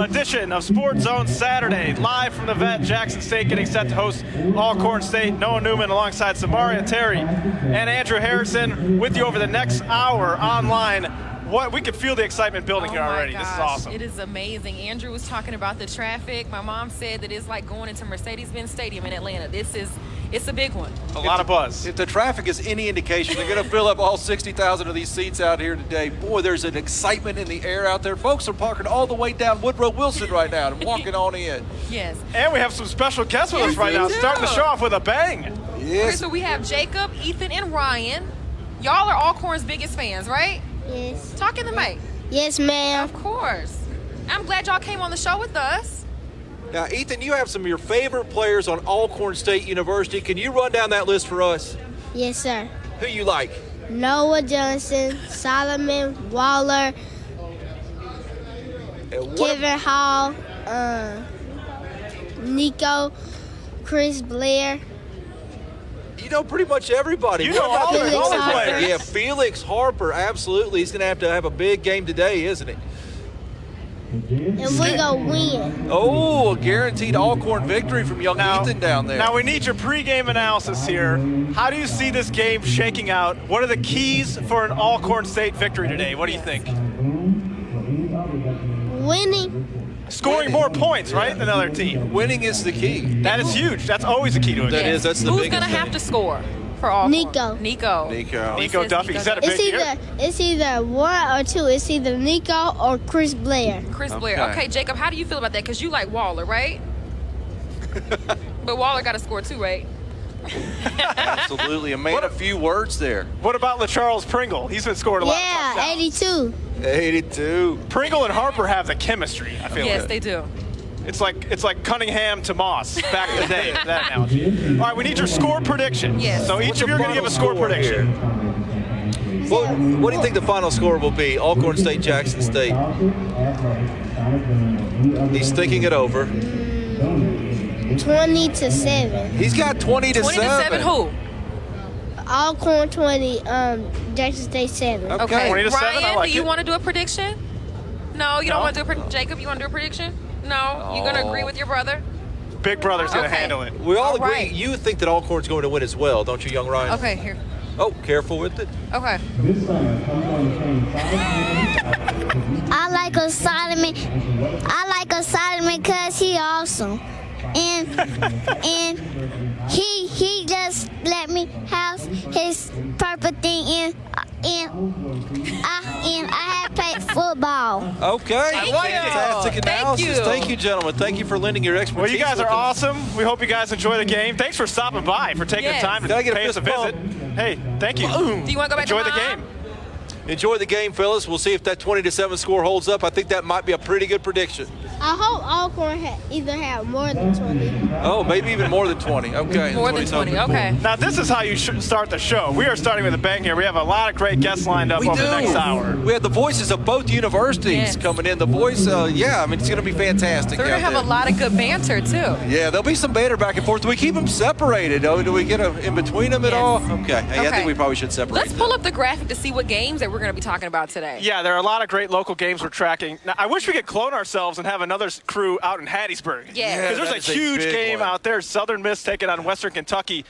edition of Sports Zone Saturday, live from the vet. Jackson State getting set to host Alcorn State. Noah Newman alongside Samaria Terry and Andrew Harrison with you over the next hour online. We can feel the excitement building here already. Gosh, this is awesome. It is amazing. Andrew was talking about the traffic. My mom said that it's like going into Mercedes-Benz Stadium in Atlanta. It's a big one. A lot of buzz. If the traffic is any indication, they're going to fill up all 60,000 of these seats out here today. Boy, there's an excitement in the air out there. Folks are parking all the way down Woodrow Wilson right now and walking on in. Yes. And we have some special guests with us right now, starting the show off with a bang. Yes. Okay, so we have Jacob, Ethan, and Ryan. Y'all are Alcorn's biggest fans, right? Yes. Talk in the mic. Yes, ma'am. Of course. I'm glad y'all came on the show with us. Now, Ethan, you have some of your favorite players on Alcorn State University. Can you run down that list for us? Yes, sir. Who you like? Noah Johnson, Solomon, Waller, Kevin Hall, Nico, Chris Blair. You know pretty much everybody. You know all the players. Yeah, Felix Harper, absolutely. He's going to have a big game today, isn't he? And we're going to win. Oh, a guaranteed Alcorn victory from young Ethan down there. Now we need your pregame analysis here. How do you see this game shaking out? What are the keys for an Alcorn State victory today? What do you think? Winning. Scoring more points, right, than another team. Winning is the key. That is huge. That's always the key to a game. That's the Who's biggest going to have thing. to score for Alcorn? Nico. Nico Duffy. He's had a big year. It's either one or two. It's either Nico or Chris Blair. Chris Blair. Okay, Jacob, how do you feel about that? Because you like Waller, right? But Waller got to score too, right? Absolutely. A man of few words there. What about LaCharles Pringle? He's been scoring a lot of Yeah, touchdowns. 82. 82. Pringle and Harper have the chemistry, I feel. Yes, they do. It's like Cunningham to Moss back in the day, that analogy. All right, we need your score prediction. Yes. So each of you are going to give a score prediction. What do you think the final score will be? Alcorn State, Jackson State. He's thinking it over. 20-7. He's got 20 to 7. 20 to 7 who? Alcorn 20, Jackson State 7. Okay. 20 to 7, Ryan, I like do you it. want to do a prediction? No, you don't want to do a prediction. Jacob, you want to do a prediction? No, you're going to agree with your brother? Big Brother's going to Okay. handle it. We all agree. right. You think that Alcorn's going to win as well, don't you, young Ryan? Okay, here. Oh, careful with it. Okay. I like a Solomon. Because he awesome. And he just let me have his purple thing and I have played football. Okay. Thank Fantastic you. analysis. Thank you. Thank you, gentlemen. Thank you for lending your expertise. Well, you guys are with us. awesome. We hope you guys enjoy the game. Thanks for stopping by, for taking Yes. the time to Can I get a pay us a fist visit. bump? Hey, thank you. Do you want to go back Enjoy to the Mom? game. Enjoy the game, fellas. We'll see if that 20 to 7 score holds up. I think that might be a pretty good prediction. I hope Alcorn either have more than 20. Oh, maybe even more than 20. Okay. More than 20. Okay. Now, this is how you should start the show. We are starting with a bang here. We have a lot of great guests lined up We over do. the next hour. We have the voices of both universities Yes. coming in. The voice, yeah, I mean, it's going to be fantastic. So we're going to out have a there. lot of good banter, too. Yeah, there'll be some banter back and forth. Do we keep them separated? Oh, do we get in between them at Yes. all? Okay. Hey, I Okay. think we probably should separate Let's them. pull up the graphic to see what games that we're going to be talking about today. Yeah, there are a lot of great local games we're tracking. Now, I wish we could clone ourselves and have another crew out in Hattiesburg. Yeah. Because that there's is a a huge big game one. out there. Southern Miss taking on Western Kentucky.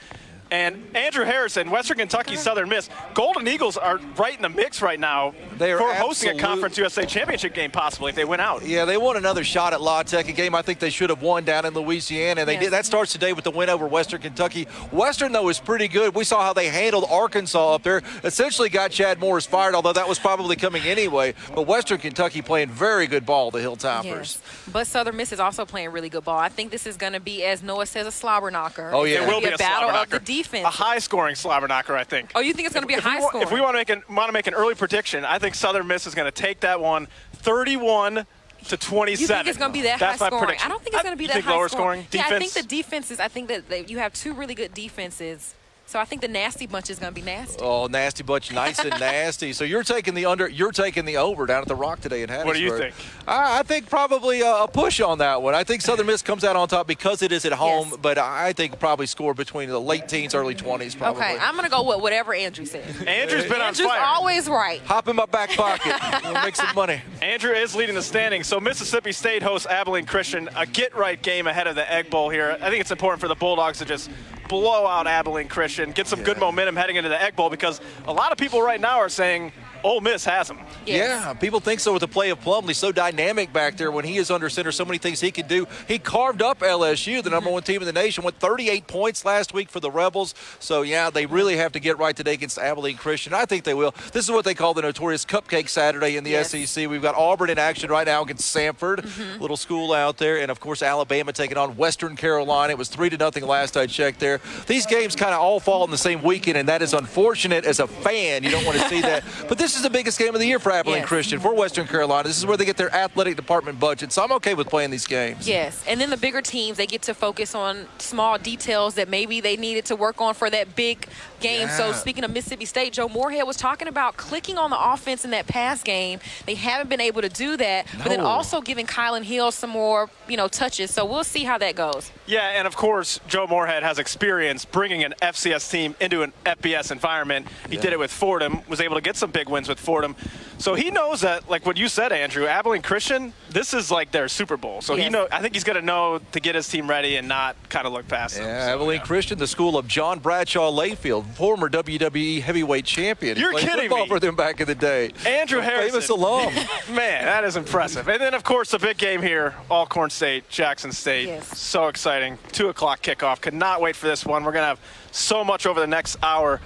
And Andrew Harrison, Western Kentucky, Southern Miss. Golden Eagles are right in the mix right now They are for hosting a absolute- Conference USA championship game possibly if they win out. Yeah, they want another shot at La Tech, a game I think they should have won down in Louisiana. They Yes. did. That starts today with the win over Western Kentucky. Western, though, is pretty good. We saw how they handled Arkansas up there. Essentially got Chad Morris fired, although that was probably coming anyway. But Western Kentucky playing very good ball, the Hilltoppers. Yes. But Southern Miss is also playing really good ball. I think this is going to be, as Noah says, a slobber knocker. Oh, yeah. It's It gonna will be a battle slobber of the knocker. defense. A high-scoring slobber knocker, I think. Oh, you think it's going to be a high score? If we want to make an early prediction, I think Southern Miss is going to take that one 31 to 27. You think it's going to be that That's high my scoring? prediction. I don't think it's going to be You that think high lower scoring. scoring? Yeah, I Defense? think the defenses. I think that you have two really good defenses So I think the nasty bunch is going to be nasty. Oh, nasty bunch, nice and nasty. So you're taking the under, you're taking the over down at the Rock today in Hattiesburg. What do you think? I think probably a push on that one. I think Southern Miss comes out on top because it is at home, Yes. but I think probably score between the late teens, early 20s probably. Okay, I'm going to go with whatever Andrew said. Andrew's been on Andrew's fire. always right. Hop in my back pocket. We'll make some money. Andrew is leading the standings. So Mississippi State hosts Abilene Christian, a get-right game ahead of the Egg Bowl here. I think it's important for the Bulldogs to just blow out Abilene Christian, get some good momentum heading into the Egg Bowl, because a lot of people right now are saying Ole Miss has them. Yes. Yeah, people think so with the play of Plumlee. So dynamic back there when he is under center. So many things he can do. He carved up LSU, the number one team in the nation, with 38 points last week for the Rebels. So, yeah, they really have to get right today against Abilene Christian. I think they will. This is what they call the notorious Cupcake Saturday in the SEC. We've got Auburn in action right now against Samford, little school out there. And, of course, Alabama taking on Western Carolina. It was 3-0 last I checked there. These games kind of all fall in the same weekend, and that is unfortunate as a fan. You don't want to see that. But this is the biggest game of the year for Abilene Christian, for Western Carolina. This is where they get their athletic department budget, so I'm okay with playing these games. Yes, and then the bigger teams, they get to focus on small details that maybe they needed to work on for that big game. So speaking of Mississippi State, Joe Moorhead was talking about clicking on the offense in that pass game. They haven't been able to do that, but then also giving Kylan Hill some more, touches. So we'll see how that goes. Yeah, and of course, Joe Moorhead has experience bringing an FCS team into an FBS environment. He did it with Fordham, was able to get some big wins with Fordham. So he knows that, like what you said, Andrew, Abilene Christian, this is like their Super Bowl. So I think he's going to know to get his team ready and not kind of look past them. Yeah, Abilene Christian, the school of John Bradshaw Layfield, former WWE heavyweight champion. You're He played kidding football me. for them back in the day. Andrew Harrison. Famous alum. Man, that is impressive. And then, of course, the big game here, Alcorn State, Jackson State. Yes. So exciting. 2 o'clock kickoff. Could not wait for this one. We're going to have so much over the next hour.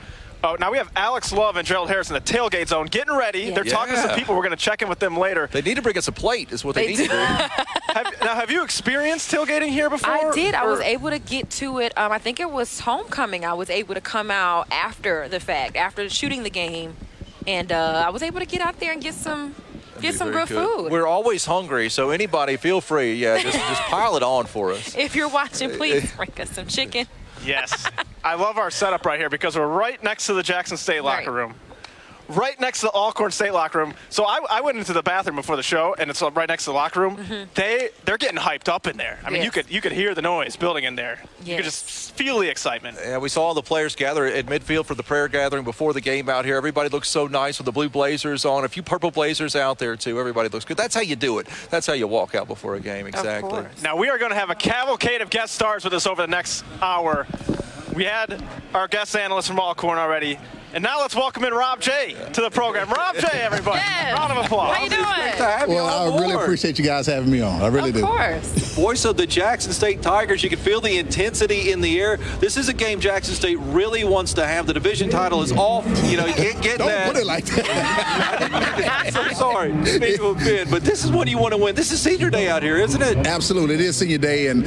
Oh, now we have Alex Love and Gerald Harris in the tailgate zone getting ready. Yeah. They're talking to some people. We're going to check in with them later. They need to bring us a plate is what they need to do. Have you experienced tailgating here before? I did. I was able to get to it. I think it was homecoming. I was able to come out after the fact, after shooting the game. And I was able to get out there and get some good food. We're always hungry, so anybody feel free. Yeah, just pile it on for us. If you're watching, please bring us some chicken. Yes. I love our setup right here because we're right next to the Jackson State locker room. Right next to the Alcorn State locker room. So I went into the bathroom before the show, and it's right next to the locker room. They're getting hyped up in there. I mean, you could hear the noise building in there. You could just feel the excitement. Yeah, we saw all the players gather at midfield for the prayer gathering before the game out here. Everybody looks so nice with the blue blazers on. A few purple blazers out there, too. Everybody looks good. That's how you do it. That's how you walk out before a game. Exactly. Now, we are going to have a cavalcade of guest stars with us over the next hour. We had our guest analyst from Alcorn already. And now let's welcome in Rob J to the program. Rob J, everybody. Yes. Round of applause. How you doing? Well, I really appreciate you guys having me on. I really do. Of course. Voice of the Jackson State Tigers. You can feel the intensity in the air. This is a game Jackson State really wants to have. The division title is off. You can't get Don't that. put it like that. I'm sorry, but this is what you want to win. This is senior day out here, isn't it? Absolutely. It is senior day, and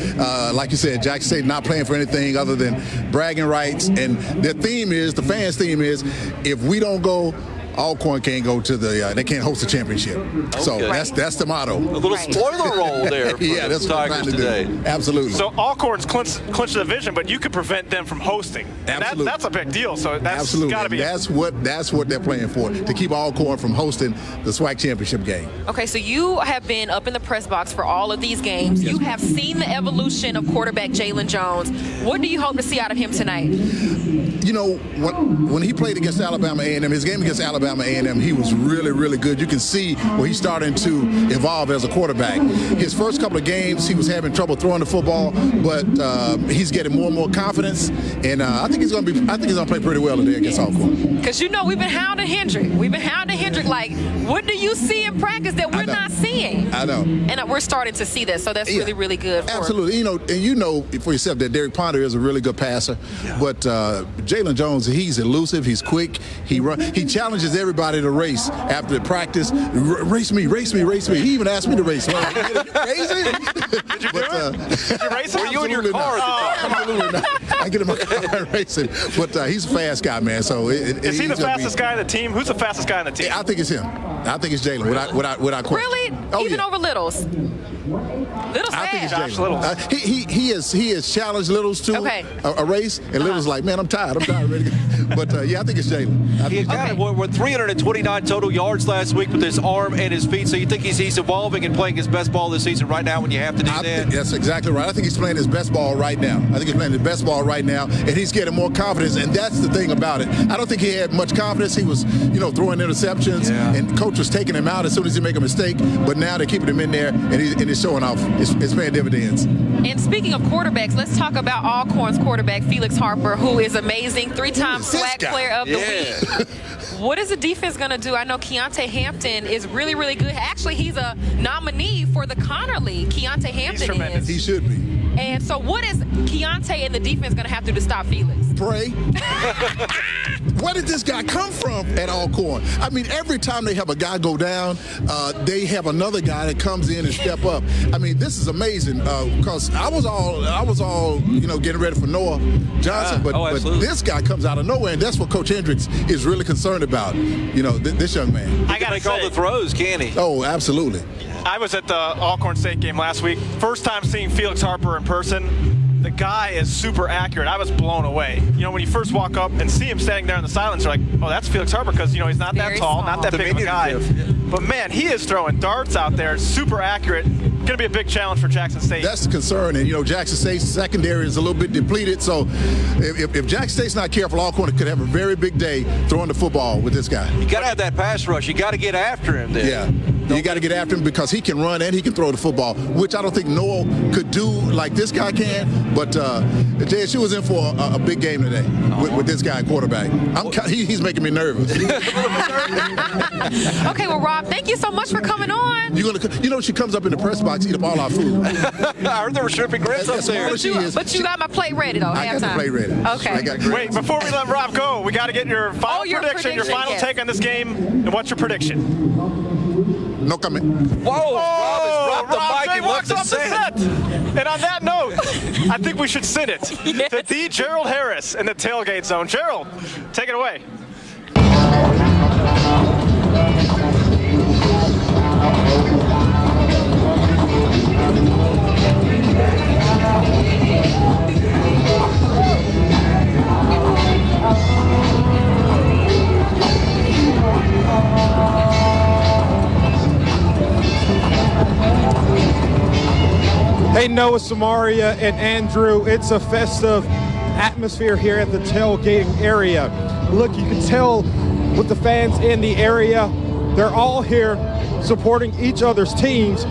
like you said, Jackson State not playing for anything other than bragging rights. And the fans' theme is, if we don't go, Alcorn can't go to they can't host a championship. Okay. So that's the motto. A little spoiler roll there for yeah, that's the what Tigers we're trying to today. do. Absolutely. So Alcorn's clinched the division, but you could prevent them from hosting. And Absolutely. that's a big deal. So that's got to be. That's what they're playing for, to keep Alcorn from hosting the SWAC championship game. Okay, so you have been up in the press box for all of these games. You have seen the evolution of quarterback Jalen Jones. What do you hope to see out of him tonight? When he played against Alabama A&M, his game against Alabama A&M, he was really, really good. You can see where he's starting to evolve as a quarterback. His first couple of games, he was having trouble throwing the football, but he's getting more and more confidence, and I think he's going to play pretty well today against Alcorn. Because we've been hounding Hendrick. Like, what do you see in practice that we're not seeing? I know. And we're starting to see this, so that's really, really good. Absolutely. And for yourself that Derek Ponder is a really good passer, but Jalen Jones, he's elusive, he's quick, he challenges everybody to race after the practice. Race me. He even asked me to race. Well, crazy? Did you do it? Did you race him? Were you in your car? Absolutely not. I get in my car and race him. But he's a fast guy, man. So is he the fastest guy on the team? Who's the fastest guy on the team? I think it's him. I think it's Jalen without question. Really? Oh, even over Littles? Little's I think it's mad. Jalen. He has challenged Littles to a race, and Little's like, man, I'm tired, ready to go. But yeah, I think it's Jalen. He had with 329 total yards last week with his arm and his feet. So you think he's evolving and playing his best ball this season right now when you have to do that? That's exactly right. I think he's playing his best ball right now. And he's getting more confidence, and that's the thing about it. I don't think he had much confidence. He was, throwing interceptions, and coach was taking him out as soon as he make a mistake. But now they're keeping him in there, and he's showing off. It's paying dividends. And speaking of quarterbacks, let's talk about Alcorn's quarterback, Felix Harper, who is amazing, 3-time SWAC Player of the Week. What is the defense going to do? I know Keontae Hampton is really, really good. Actually, he's a nominee for the Connor League. Keontae Hampton is. He should be. And so what is Keontae and the defense going to have to do to stop Felix? Pray. Where did this guy come from at Alcorn? I mean, every time they have a guy go down, they have another guy that comes in and step up. I mean, this is amazing because I was all getting ready for Noah Johnson, but this guy comes out of nowhere, and that's what Coach Hendricks is really concerned about. This young man. I got to make all the throws, can he? Oh, absolutely. I was at the Alcorn State game last week. First time seeing Felix Harper in person. The guy is super accurate. I was blown away. When you first walk up and see him standing there in the sidelines, you're like, oh, that's Felix Harper, because, he's not that tall, not that big of a guy. But, man, he is throwing darts out there, super accurate. Going to be a big challenge for Jackson State. That's the concern. And, Jackson State's secondary is a little bit depleted. So if Jackson State's not careful, Alcorn could have a very big day throwing the football with this guy. You got to have that pass rush. You got to get after him then. Yeah. You got to get after him because he can run and he can throw the football, which I don't think Noah could do like this guy can. But JSU was in for a big game today with this guy quarterback. He's making me nervous. Okay, well, Rob, thank you so much for coming on. She comes up in the press box, eat up all our food. I heard there were shrimp and grits up there. But you got my plate ready, though. I got the plate ready. Okay. Wait, before we let Rob go, we got to get your final prediction, your final take on this game, and what's your prediction? No comment. Whoa! Rob the mic and left the set. And on that note, I think we should send it to the Gerald Harris in the tailgate zone. Gerald, take it away. Hey, Noah, Samaria, and Andrew, it's a festive atmosphere here at the tailgating area. Look, you can tell with the fans in the area, they're all here supporting each other's teams.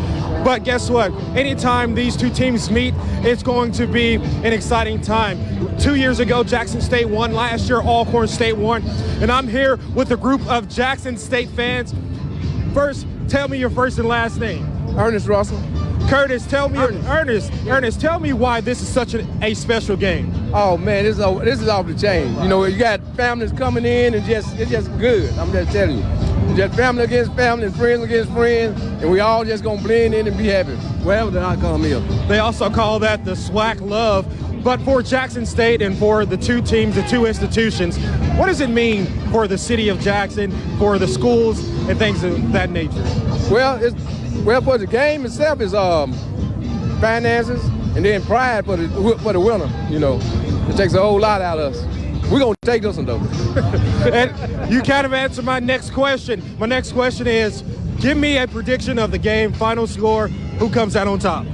But guess what? Anytime these two teams meet, it's going to be an exciting time. 2 years ago, Jackson State won. Last year, Alcorn State won. And I'm here with a group of Jackson State fans. First, tell me your first and last name. Ernest Russell. Curtis, tell me, Ernest, tell me why this is such a special game. Oh man, this is off the chain. You got families coming in, and it's just good. I'm just telling you, just family against family and friends against friends, and we all just gonna blend in and be happy, wherever the outcome is. They also call that the SWAC love. But for Jackson State and for the two teams, the two institutions, what does it mean for the city of Jackson, for the schools and things of that nature? Well, for the game itself is finances and then pride for the winner. It takes a whole lot out of us. We're gonna take this one though. And you kind of answered my next question. My next question is, give me a prediction of the game, final score, who comes out on top?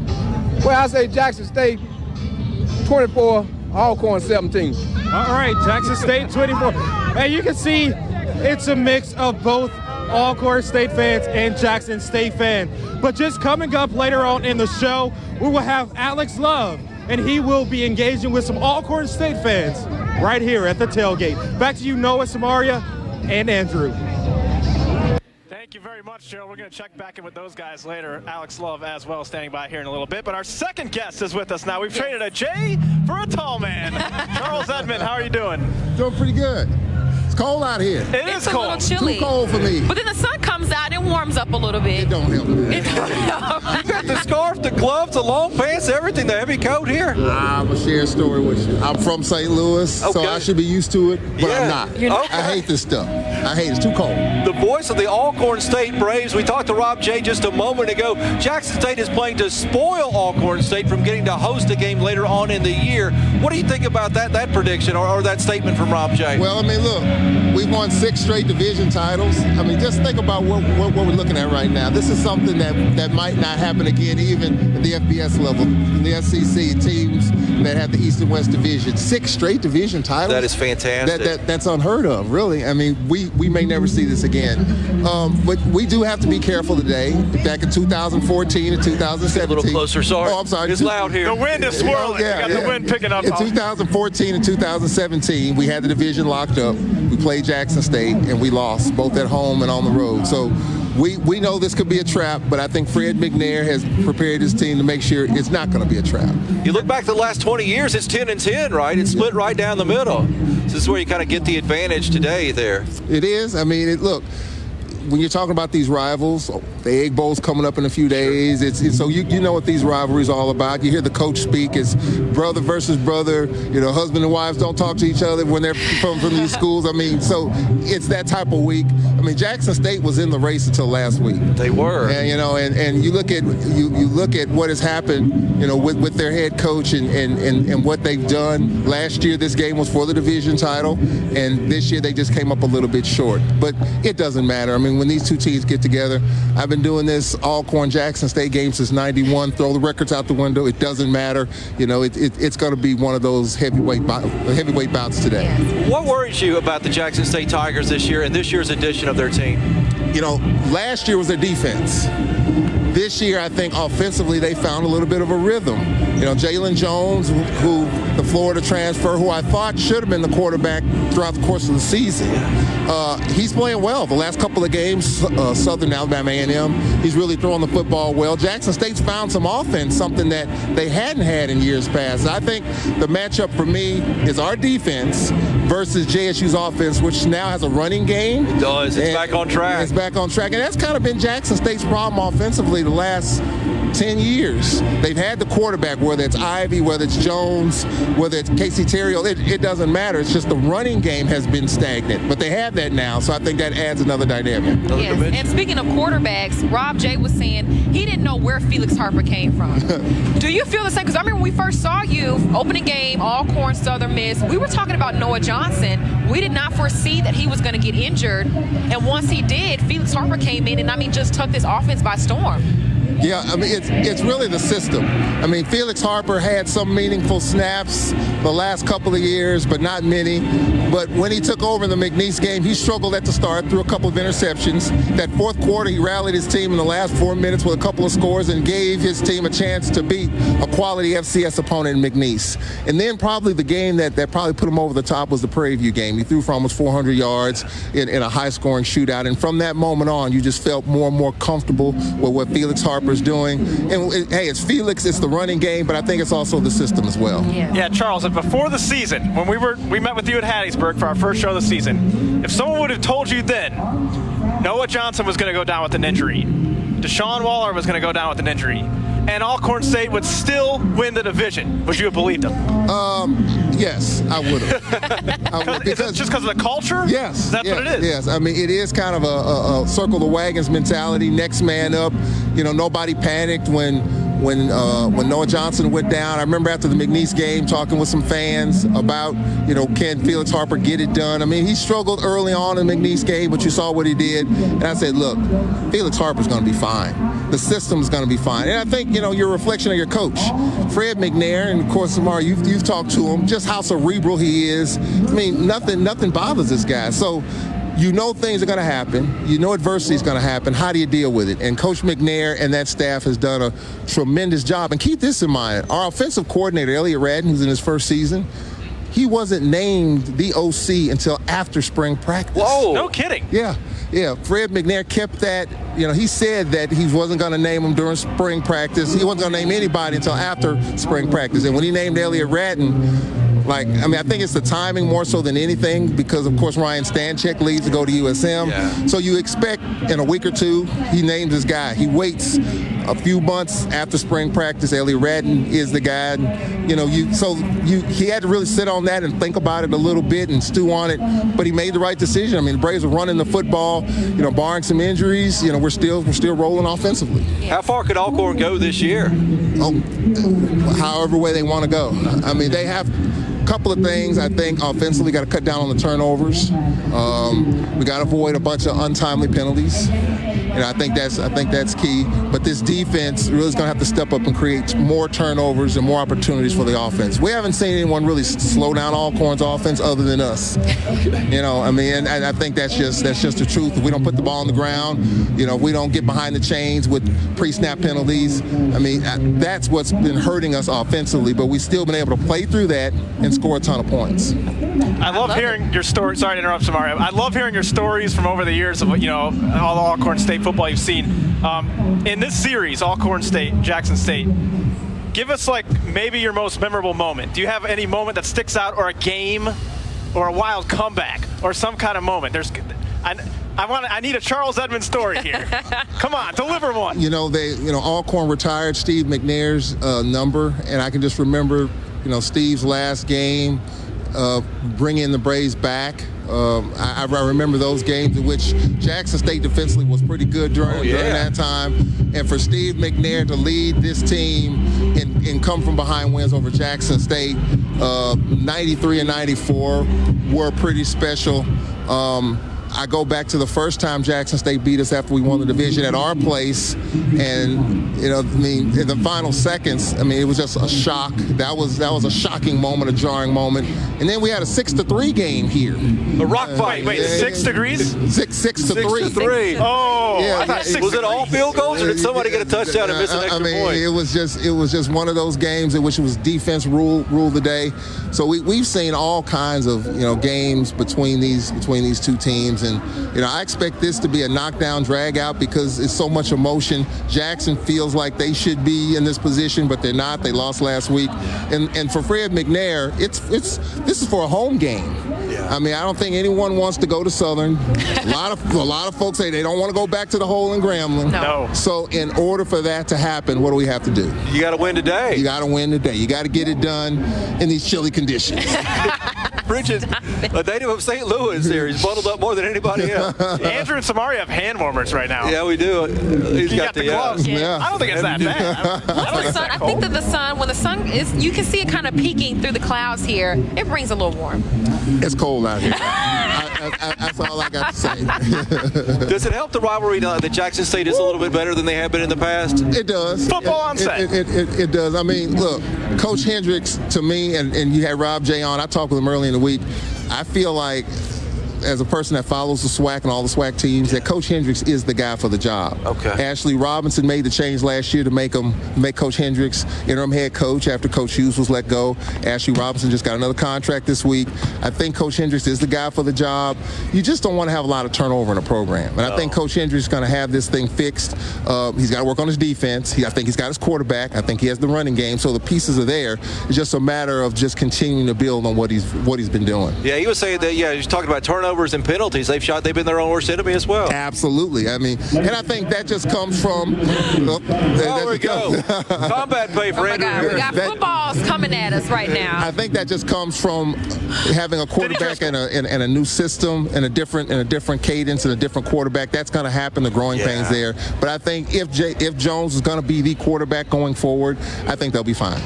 Well, I say Jackson State 24, Alcorn 17. All right, Jackson State 24. And you can see it's a mix of both Alcorn State fans and Jackson State fans. But just coming up later on in the show, we will have Alex Love, and he will be engaging with some Alcorn State fans right here at the tailgate. Back to you, Noah, Samaria, and Andrew. Thank you very much, Joe. We're going to check back in with those guys later. Alex Love as well standing by here in a little bit. But our second guest is with us now. We've traded a J for a tall man. Charles Edmond, how are you doing? Doing pretty good. It's cold out here. It's a little chilly. Too cold for me. But then the sun comes out and it warms up a little bit. It don't help me. It don't help. You got the scarf, the gloves, the long pants, everything, the heavy coat here. I'm going to share a story with you. I'm from St. Louis, so I should be used to it, but I'm not. You're not. I hate this stuff. I hate it. It's too cold. The voice of the Alcorn State Braves. We talked to Rob J just a moment ago. Jackson State is playing to spoil Alcorn State from getting to host a game later on in the year. What do you think about that prediction or that statement from Rob J? Well, I mean, look, we've won 6 straight division titles. I mean, just think about what we're looking at right now. This is something that might not happen again, even at the FBS level. In the SEC, teams that have the East and West division, 6 straight division titles. That is fantastic. That's unheard of, really. I mean, we may never see this again. But we do have to be careful today. Back in 2014 and 2017. A little closer, sorry. Oh, I'm sorry. It's loud here. The wind is swirling. We got the wind picking up. In 2014 and 2017, we had the division locked up. We played Jackson State, and we lost, both at home and on the road. So we know this could be a trap, but I think Fred McNair has prepared his team to make sure it's not going to be a trap. You look back the last 20 years, it's 10-10, right? It's split right down the middle. This is where you kind of get the advantage today there. It is. I mean, look, when you're talking about these rivals, the Egg Bowl's coming up in a few days. So you know what these rivalries are all about. You hear the coach speak. It's brother versus brother. You know, husband and wives don't talk to each other when they're from these schools. I mean, so it's that type of week. I mean, Jackson State was in the race until last week. They were. And you know, and you look at what has happened, you know, with their head coach and what they've done. Last year, this game was for the division title, and this year they just came up a little bit short. But it doesn't matter. I mean, when these two teams get together, I've been doing this Alcorn Jackson State game since '91. Throw the records out the window. It doesn't matter. You know, it's going to be one of those heavyweight bouts today. What worries you about the Jackson State Tigers this year and this year's edition of their team? You know, last year was their defense. This year, I think offensively they found a little bit of a rhythm. You know, Jalen Jones, who the Florida transfer, who I thought should have been the quarterback throughout the course of the season, he's playing well. The last couple of games, Southern Alabama A&M, he's really throwing the football well. Jackson State's found some offense, something that they hadn't had in years past. I think the matchup for me is our defense versus JSU's offense, which now has a running game. It does. It's back on track. It's back on track. And that's kind of been Jackson State's problem offensively the last 10 years. They've had the quarterback, whether it's Ivy, whether it's Jones, whether it's Casey Terrell, it doesn't matter. It's just the running game has been stagnant. But they have that now, so I think that adds another dynamic. Yes. And speaking of quarterbacks, Rob J was saying he didn't know where Felix Harper came from. Do you feel the same? Because I remember when we first saw you, opening game, Alcorn, Southern Miss, we were talking about Noah Johnson. We did not foresee that he was going to get injured. And once he did, Felix Harper came in and, just took this offense by storm. Yeah, I mean, it's really the system. I mean, Felix Harper had some meaningful snaps the last couple of years, but not many. But when he took over in the McNeese game, he struggled at the start, threw a couple of interceptions. That fourth quarter, he rallied his team in the last 4 minutes with a couple of scores and gave his team a chance to beat a quality FCS opponent in McNeese. And then probably the game that probably put him over the top was the Prairie View game. He threw for almost 400 yards in a high-scoring shootout. And from that moment on, you just felt more and more comfortable with what Felix Harper is doing. And hey, it's Felix, it's the running game, but I think it's also the system as well. Yeah, Charles, and before the season, when we met with you at Hattiesburg for our first show of the season, if someone would have told you then Noah Johnson was going to go down with an injury, Deshaun Waller was going to go down with an injury, and Alcorn State would still win the division, would you have believed him? Yes, I would have. Because just because of the culture? Yes. That's what it is. Yes, I mean, it is kind of a circle the wagons mentality, next man up. You know, nobody panicked when Noah Johnson went down. I remember after the McNeese game talking with some fans about, can Felix Harper get it done? I mean, he struggled early on in the McNeese game, but you saw what he did. And I said, look, Felix Harper's going to be fine. The system's going to be fine. And I think, your reflection of your coach, Fred McNair, and of course, Samara, you've talked to him, just how cerebral he is. I mean, nothing bothers this guy. So, things are going to happen. Adversity is going to happen. How do you deal with it? And Coach McNair and that staff has done a tremendous job. And keep this in mind. Our offensive coordinator, Elliot Radden, who's in his first season, he wasn't named the OC until after spring practice. Whoa. No kidding. Yeah. Fred McNair kept that. He said that he wasn't going to name him during spring practice. He wasn't going to name anybody until after spring practice. And when he named Elliot Radden, I think it's the timing more so than anything because, of course, Ryan Stanchek leaves to go to USM. Yeah. So you expect in a week or two, he names his guy. He waits a few months after spring practice, Elliot Radden is the guy. He had to really sit on that and think about it a little bit and stew on it, but he made the right decision. I mean, the Braves are running the football, barring some injuries, we're still rolling offensively. How far could Alcorn go this year? However way they want to go. I mean, they have a couple of things. I think offensively got to cut down on the turnovers. We got to avoid a bunch of untimely penalties. I think that's key. But this defense really is going to have to step up and create more turnovers and more opportunities for the offense. We haven't seen anyone really slow down Alcorn's offense other than us. And I think that's just the truth. If we don't put the ball on the ground, we don't get behind the chains with pre-snap penalties. That's what's been hurting us offensively. But we've still been able to play through that and score a ton of points. I love hearing your story. Sorry to interrupt, Samaria. I love hearing your stories from over the years of all the Alcorn State football you've seen. In this series, Alcorn State, Jackson State, give us maybe your most memorable moment. Do you have any moment that sticks out, or a game, or a wild comeback, or some kind of moment? I need a Charles Edmonds story here. Come on, deliver one. Alcorn retired Steve McNair's number, and I can just remember, Steve's last game, bringing the Braves back. I remember those games in which Jackson State defensively was pretty good during that time. And for Steve McNair to lead this team and come from behind wins over Jackson State, 93 and 94 were pretty special. I go back to the first time Jackson State beat us after we won the division at our place, and in the final seconds, it was just a shock. That was a shocking moment, a jarring moment. And then we had a 6-3 game here. A rock fight. Wait, 6 degrees? 6-3. Oh, yeah, I thought 6 was it all field goals, or did somebody get a touchdown and miss an extra point? It was just one of those games in which it was defense rule the day. So we've seen all kinds of games between these two teams. And I expect this to be a knockdown, drag out, because it's so much emotion. Jackson feels like they should be in this position, but they're not. They lost last week, and for Fred McNair, this is for a home game. Yeah. I don't think anyone wants to go to Southern. A lot of folks say they don't want to go back to the hole in Grambling. No. So in order for that to happen, what do we have to do? You got to win today. You got to win today. You got to get it done in these chilly conditions. Bridget, a native of St. Louis here. He's bundled up more than anybody else. Andrew and Samaria have hand warmers right now. Yeah, we do. He's got the gloves. Yeah. I don't think it's that bad. I think that the sun, when the sun is, you can see it kind of peeking through the clouds here. It brings a little warm. It's cold out here. That's all I got to say. Does it help the rivalry that Jackson State is a little bit better than they have been in the past? It does. Football on set. It does. Look, Coach Hendricks, to me, and you had Rob J on, I talked with him early in the week, I feel like, as a person that follows the SWAC and all the SWAC teams, that Coach Hendricks is the guy for the job. Okay. Ashley Robinson made the change last year to make Coach Hendricks interim head coach after Coach Hughes was let go. Ashley Robinson just got another contract this week. I think Coach Hendricks is the guy for the job. You just don't want to have a lot of turnover in a program. And I think Coach Hendricks is going to have this thing fixed. He's got to work on his defense. I think he's got his quarterback. I think he has the running game. So the pieces are there. It's just a matter of just continuing to build on what he's been doing. Yeah, he was saying that, he's talking about turnovers and penalties. They've been their own worst enemy as well. Absolutely. And I think that just comes from. There we go. Combat pay for Andrew. God, we got footballs coming at us right now. I think that just comes from having a quarterback and a new system and a different cadence and a different quarterback. That's going to happen. The growing pains there. But I think if Jones is going to be the quarterback going forward, I think they'll be fine.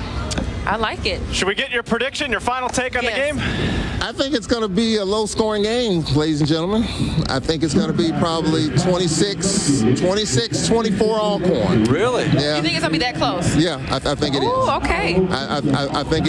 I like it. Should we get your prediction, your final take on the game? I think it's going to be a low-scoring game, ladies and gentlemen. I think it's going to be probably 26-24 Alcorn. Really? Yeah. You think it's going to be that close? Yeah, I think it is. Oh, okay. I think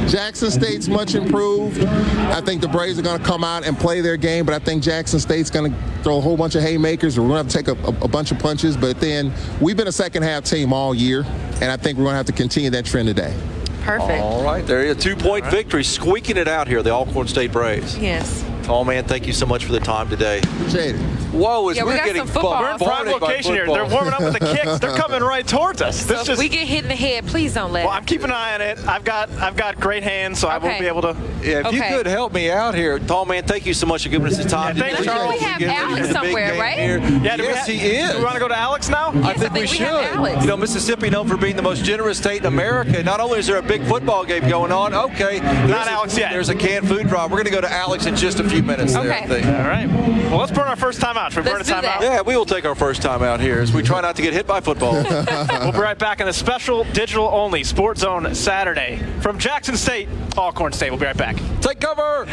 Jackson State's much improved. I think the Braves are going to come out and play their game, but I think Jackson State's going to throw a whole bunch of haymakers. We're going to have to take a bunch of punches, but then we've been a second-half team all year, and I think we're going to have to continue that trend today. Perfect. All right, there you go. 2-point victory, squeaking it out here, the Alcorn State Braves. Yes. Tall man, thank you so much for the time today. Appreciate it. Whoa, Yeah, we we're got getting some football. We're in prime bombarded by location here. They're football. warming up with the kicks. They're coming right towards us. So if we get hit in the head, please don't let Well, us. I'm keeping an eye on it. I've got great hands, so I won't Okay. be able to. Yeah, if you Okay. could help me out here, tall man, thank you so much for giving us the time. Yeah, thank you, Charles. We have Alex somewhere, right? Yeah, do Yes, we he is. Do we want to go to Alex now? I think we we should. have Alex. You know, Mississippi known for being the most generous state in America. Not only is there a big football game going on, okay. Not Alex yet. There's a canned food drive. We're going to go to Alex in just a few minutes there, Okay. I think. All right. Well, let's burn our first time out. Should we burn a Let's do time that. out? Yeah, we will take our first time out here as we try not to get hit by football. We'll be right back in a special digital-only Sports Zone Saturday from Jackson State, Alcorn State. We'll be right back. Take cover.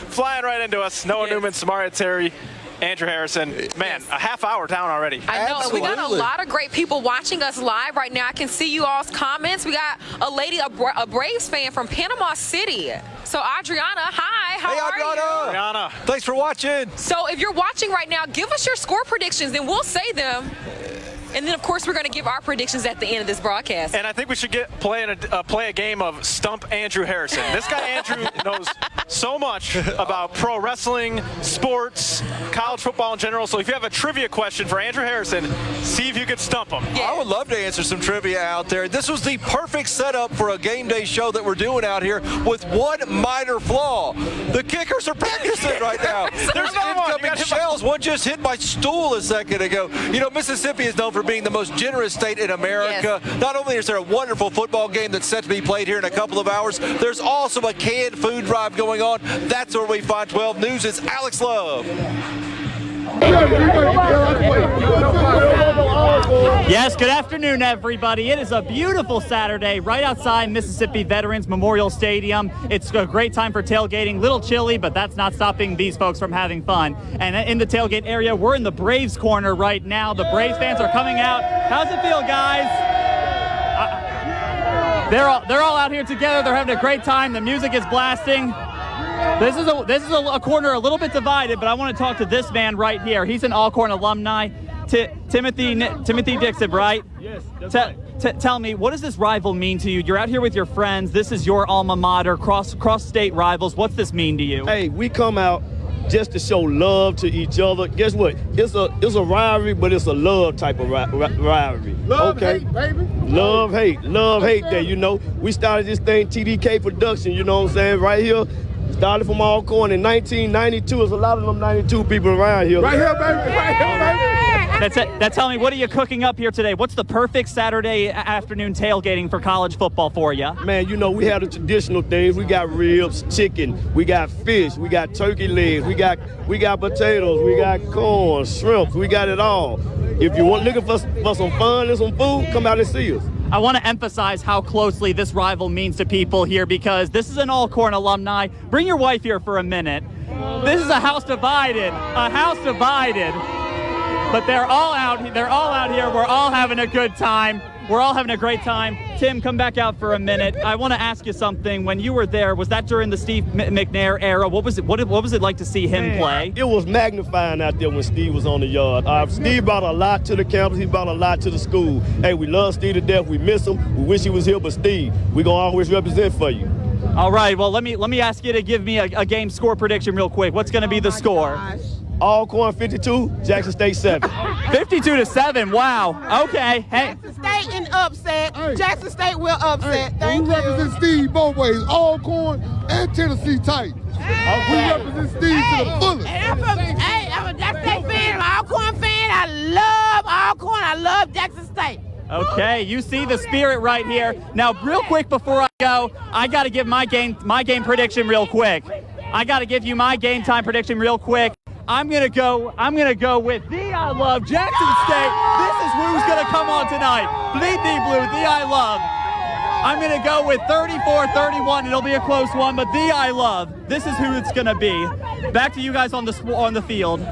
flying right into us. Noah Newman, Samaria Terry, Andrew Harrison. Man, a half hour down already. I know, and we got a Absolutely. lot of great people watching us live right now. I can see you all's comments. We got a lady, a Braves fan from Panama City. So Adriana, hi, how Hey, are you? Adriana. Rihanna. Thanks for watching. So if you're watching right now, give us your score predictions and we'll say them. And then, of course, we're going to give our predictions at the end of this broadcast. And I think we should play a game of Stump Andrew Harrison. This guy Andrew knows so much about pro wrestling, sports, college football in general. So if you have a trivia question for Andrew Harrison, see if you could stump him. Yeah. I would love to answer some trivia out there. This was the perfect setup for a game day show that we're doing out here with one minor flaw. The kickers are practicing right now. There's another one. You incoming got hit by- shells. One just hit my stool a second ago. You know, Mississippi is known for being the most generous state in America. Yes. Not only is there a wonderful football game that's set to be played here in a couple of hours, there's also a canned food drive going on. That's where we find 12 News. It's Alex Love. Yes, good afternoon, everybody. It is a beautiful Saturday right outside Mississippi Veterans Memorial Stadium. It's a great time for tailgating. Little chilly, but that's not stopping these folks from having fun. And in the tailgate area, we're in the Braves corner right now. The Braves fans are coming out. How's it feel, guys? They're all out here together. They're having a great time. The music is blasting. This is a corner a little bit divided, but I want to talk to this man right here. He's an Alcorn alumni. Timothy Dixon, right? Yes, that's right. Tell me, what does this rival mean to you? You're out here with your friends. This is your alma mater, cross-state rivals. What's this mean to you? Hey, we come out just to show love to each other. Guess what? It's a rivalry, but it's a love type of rivalry. Love, hate, baby. Love, hate that, you know. We started this thing, TDK Production, you know what I'm saying, right here. Started from Alcorn in 1992. There's a lot of them 92 people around here. Right here, baby. Right here, baby. That's it. Now tell me, what are you cooking up here today? What's the perfect Saturday afternoon tailgating for college football for you? Man, you know, we have the traditional things. We got ribs, chicken, we got fish, we got turkey legs, we got potatoes, we got corn, shrimp, we got it all. If you want looking for some fun and some food, come out and see us. I want to emphasize how closely this rival means to people here, because this is an Alcorn alumni. Bring your wife here for a minute. This is a house divided. But they're all out here. We're all having a good time. We're all having a great time. Tim, come back out for a minute. I want to ask you something. When you were there, was that during the Steve McNair era? What was it like to see him play? It was magnifying out there when Steve was on the yard. Steve brought a lot to the campus. He brought a lot to the school. Hey, we love Steve to death. We miss him. We wish he was here, but Steve, we're going to always represent for you. All right, well, let me ask you to give me a game score prediction real quick. What's going to be the score? Gosh. Alcorn 52, Jackson State 7. 52-7, wow. Okay. Hey. Jackson State in upset. Hey. Jackson State will upset. Hey, Thank we you. represent Steve both ways, Alcorn and Tennessee Titans. Hey. We represent Steve to the fullest. I'm a Jackson State fan. I'm an Alcorn fan. I love Alcorn. I love Jackson State. Okay, you see the spirit right here. Now, real quick before I go, I got to give my game prediction real quick. I got to give you my game time prediction real quick. I'm gonna go with the I Love Jackson State. This is who's gonna come on tonight. Bleed the blue, the I Love. I'm gonna go with 34-31. It'll be a close one, but the I Love. This is who it's gonna be. Back to you guys on the field.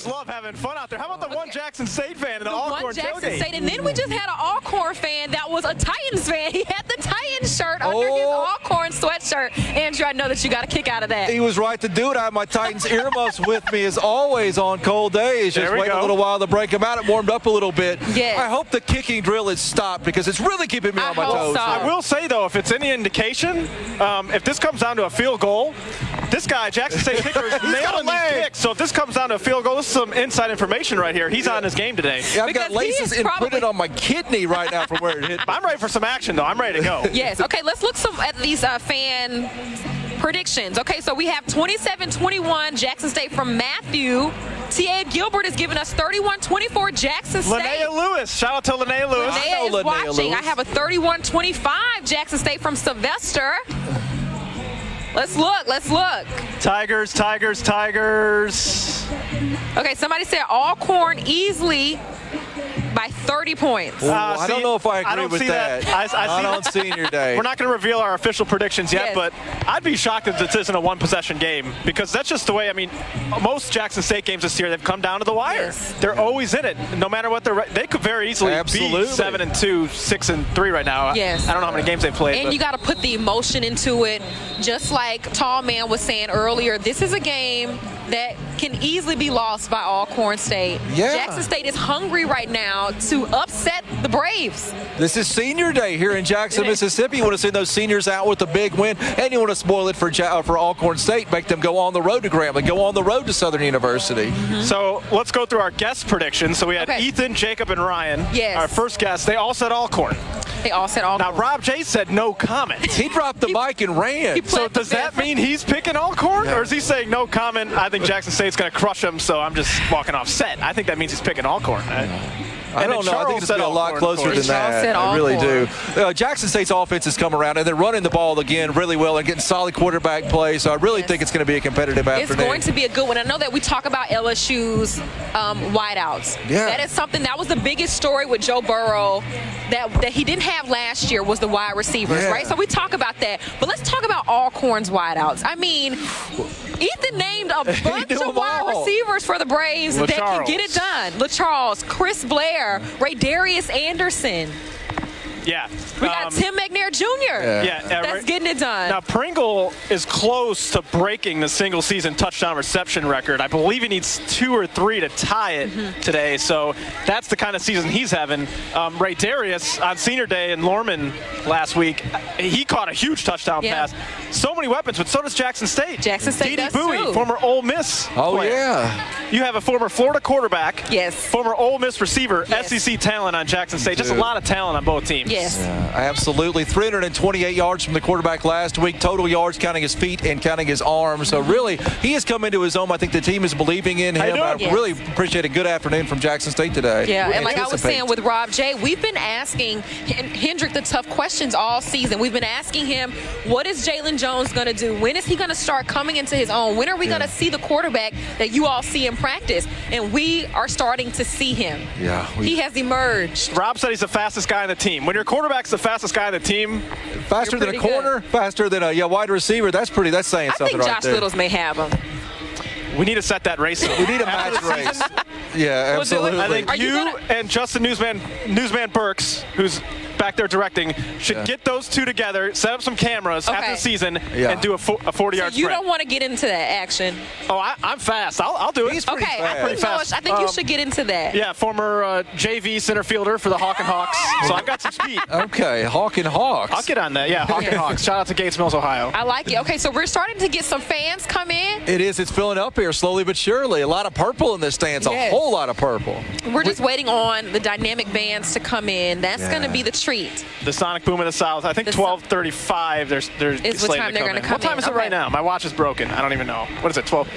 Love having fun out there. How about the one Jackson State fan and the Alcorn one Jackson tailgate? State, and then we just had an Alcorn fan that was a Titans fan. He had the Titans shirt under his Alcorn sweatshirt. Andrew, I know that you got a kick out of that. He was right to do it. I have my Titans earmuffs with me as always on cold days. Just wait a little while to break them out. It warmed up a little bit. Yes. I hope the kicking drill is stopped because it's really keeping me on my toes. So. I will say, though, if it's any indication, if this comes down to a field goal, this guy, Jackson State kicker, is nailing these kicks. So if this comes down to a field goal, this is some inside information right here. He's on his game today. Yeah, I've got laces imprinted on my kidney right now from where it hit. I'm ready for some action, though. I'm ready to go. Yes. Okay, let's look at these fan predictions. Okay, so we have 27-21 Jackson State from Matthew. T.A. Gilbert is giving us 31-24 Jackson State. Linnea Lewis. Shout out to Linnea Lewis. Linnea is watching. I have a 31-25 Jackson State from Sylvester. Let's look. Tigers. Okay, somebody said Alcorn easily by 30 points. I don't know if I agree with that. I don't senior day. We're not going to reveal our official predictions yet, but I'd be shocked if this isn't a one-possession game because that's just the way, most Jackson State games this year, they've come down to the wire. Yes. They're always in it. No matter what they could very easily be 7-2, 6-3 right now. Yes. I don't know how many games they've played. And you got to put the emotion into it. Just like Tall Man was saying earlier, this is a game that can easily be lost by Alcorn State. Yeah. Jackson State is hungry right now to upset the Braves. This is senior day here in Jackson, Mississippi. You want to send those seniors out with a big win, and you want to spoil it for Alcorn State, make them go on the road to Grambling, go on the road to Southern University. Mm-hmm. So let's go through our guest predictions. So we had Ethan, Jacob, and Ryan. Yes. Our first guest, they all said Alcorn. They all said Alcorn. Now, Rob J said no comment. He dropped the mic and ran. So does that mean he's picking Alcorn? Or is he saying no comment? I think Jackson State's going to crush him, so I'm just walking off set. I think that means he's picking Alcorn. I don't know. I think it's going to be a lot closer than that. I really do. Jackson State's offense has come around, and they're running the ball again really well and getting solid quarterback play. So I really think it's going to be a competitive afternoon. It's going to be a good one. I know that we talk about LSU's wideouts. Yeah. That is something that was the biggest story with Joe Burrow that he didn't have last year was the wide receivers, right? So we talk about that. But let's talk about Alcorn's wideouts. I mean, Ethan named a bunch of wide receivers for the Braves that can get it done. LaCharles, Chris Blair, Ray Darius Anderson. Yeah. We got Tim McNair Jr. That's getting it done. Now, Pringle is close to breaking the single-season touchdown reception record. I believe he needs 2 or 3 to tie it today, so that's the kind of season he's having. Ray Darius on Senior Day in Lorman last week, he caught a huge touchdown pass. So many weapons, but so does Jackson State. Jackson State does Bowie, too. former Ole Miss player. You have a former Florida quarterback. Yes. Former Ole Miss receiver, SEC talent on Jackson State. Just a lot of talent on both teams. Yes. Absolutely. 328 yards from the quarterback last week. Total yards counting his feet and counting his arms. So really, he has come into his own. I think the team is believing in him. I really appreciate a good afternoon from Jackson State today. Yeah, and like I was saying with Rob J, we've been asking Hendrick the tough questions all season. We've been asking him, what is Jalen Jones going to do? When is he going to start coming into his own? When are we going to see the quarterback that you all see in practice? And we are starting to see him. Yeah. He has emerged. Rob said he's the fastest guy on the team. When your quarterback's the fastest guy on the team, faster than a corner, faster than a wide receiver. That's saying something right there. I think Josh Littles may have him. We need to set that race up. We need a match race. Yeah, absolutely. I think you and Justin Newsman Burks, who's back there directing, should get those two together, set up some cameras after the season, and do a 40-yard sprint. You don't want to get into that action. Oh, I'm fast. I'll do it. He's pretty fast. I think you should get into that. Yeah, former JV center fielder for the Hawk and Hawks. So I've got some speed. Okay, Hawk and Hawks. I'll get on that. Yeah, Hawk and Hawks. Shout out to Gates Mills, Ohio. I like it. Okay, so we're starting to get some fans come in. It is. It's filling up here slowly but surely. A lot of purple in this stands. A whole lot of purple. We're just waiting on the dynamic bands to come in. That's going to be the treat. The Sonic Boom of the South. I think 12:35. They're what time they're going to come in. What time is it right now? My watch is broken. I don't even know. What is it? 12.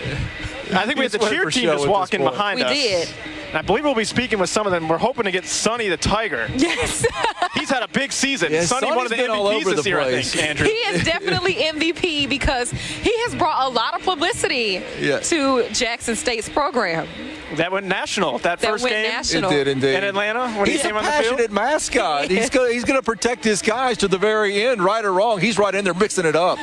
I think we had the cheer team just walk in behind us. We did. And I believe we'll be speaking with some of them. We're hoping to get Sonny the Tiger. Yes. He's had a big season. Yeah, Sonny one of the MVPs this year, I think, Andrew. He is definitely MVP because he has brought a lot of publicity to Jackson State's program. That went national. That first game. National. It did indeed. In Atlanta when he came on the field. He's a passionate mascot. He's going to protect his guys to the very end, right or wrong. He's right in there mixing it up.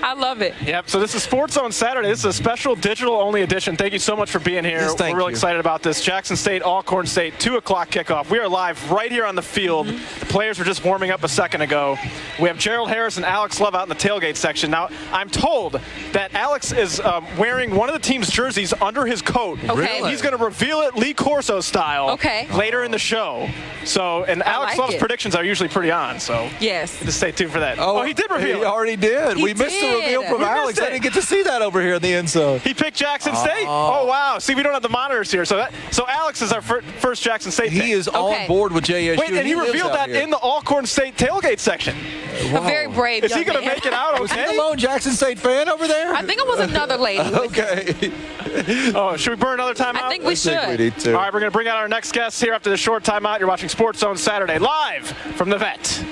I love it. Yep. So this is Sports Zone Saturday. This is a special digital-only edition. Thank you so much for being here. Yes, We're really excited about this. Jackson State, Alcorn State, 2 o'clock kickoff. We are live right here on the field. The players were just warming up a second ago. We have Gerald Harris and Alex Love out in the tailgate section. Now, I'm told that Alex is wearing one of the team's jerseys under his coat. Okay. He's going to reveal it Lee Corso style later in the show. So, and Alex Love's predictions are usually pretty on. So, just stay tuned for that. Oh, he did reveal it. He already did. We missed the reveal from Alex. I didn't get to see that over here in the end zone. He picked Jackson State? Oh, wow. See, we don't have the monitors here. So Alex is our first Jackson State pick. He is on board with JSU. Wait, and he revealed that in the Alcorn State tailgate section. A very brave Is he going to make it out okay? Was he the lone Jackson State fan over there? I think it was another lady. Okay. Oh, should we burn another timeout? I think we should. We need to. All right, we're going to bring out our next guest here after the short timeout. You're watching Sports Zone Saturday live from the Vet.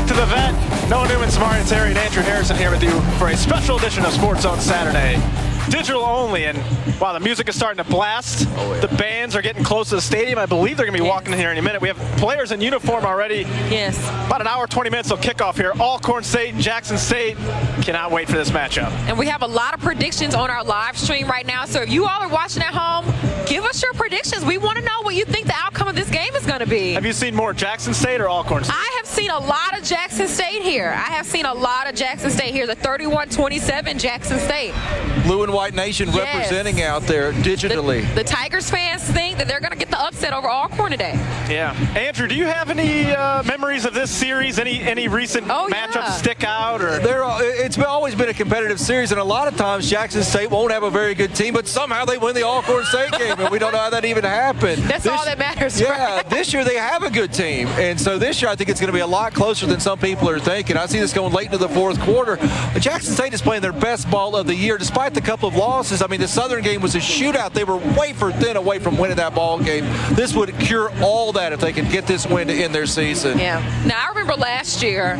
to the Vet. Noah Newman, Samaria Terry, and Andrew Harrison here with you for a special edition of Sports Zone Saturday. Digital only, and wow, the music is starting to blast. The bands are getting close to the stadium. I believe they're going to be walking in here any minute. We have players in uniform already. Yes. About an hour, 20 minutes till kickoff here. Alcorn State and Jackson State. Cannot wait for this matchup. And we have a lot of predictions on our live stream right now. So if you all are watching at home, give us your predictions. We want to know what you think the outcome of this game is going to be. Have you seen more Jackson State or Alcorn State? I have seen a lot of Jackson State here. The 31-27 Jackson State. Blue and White Nation representing out there digitally. The Tigers fans think that they're going to get the upset over Alcorn today. Yeah. Andrew, do you have any memories of this series? Any recent matchups stick out? Or It's always been a competitive series, and a lot of times Jackson State won't have a very good team, but somehow they win the Alcorn State game, and we don't know how that even happened. That's all that matters. Yeah, right? This year they have a good team, and so this year I think it's going to be a lot closer than some people are thinking. I see this going late into the fourth quarter. Jackson State is playing their best ball of the year, despite the couple of losses. I mean, the Southern game was a shootout. They were wafer thin away from winning that ball game. This would cure all that if they could get this win to end their season. Yeah. Now, I remember last year,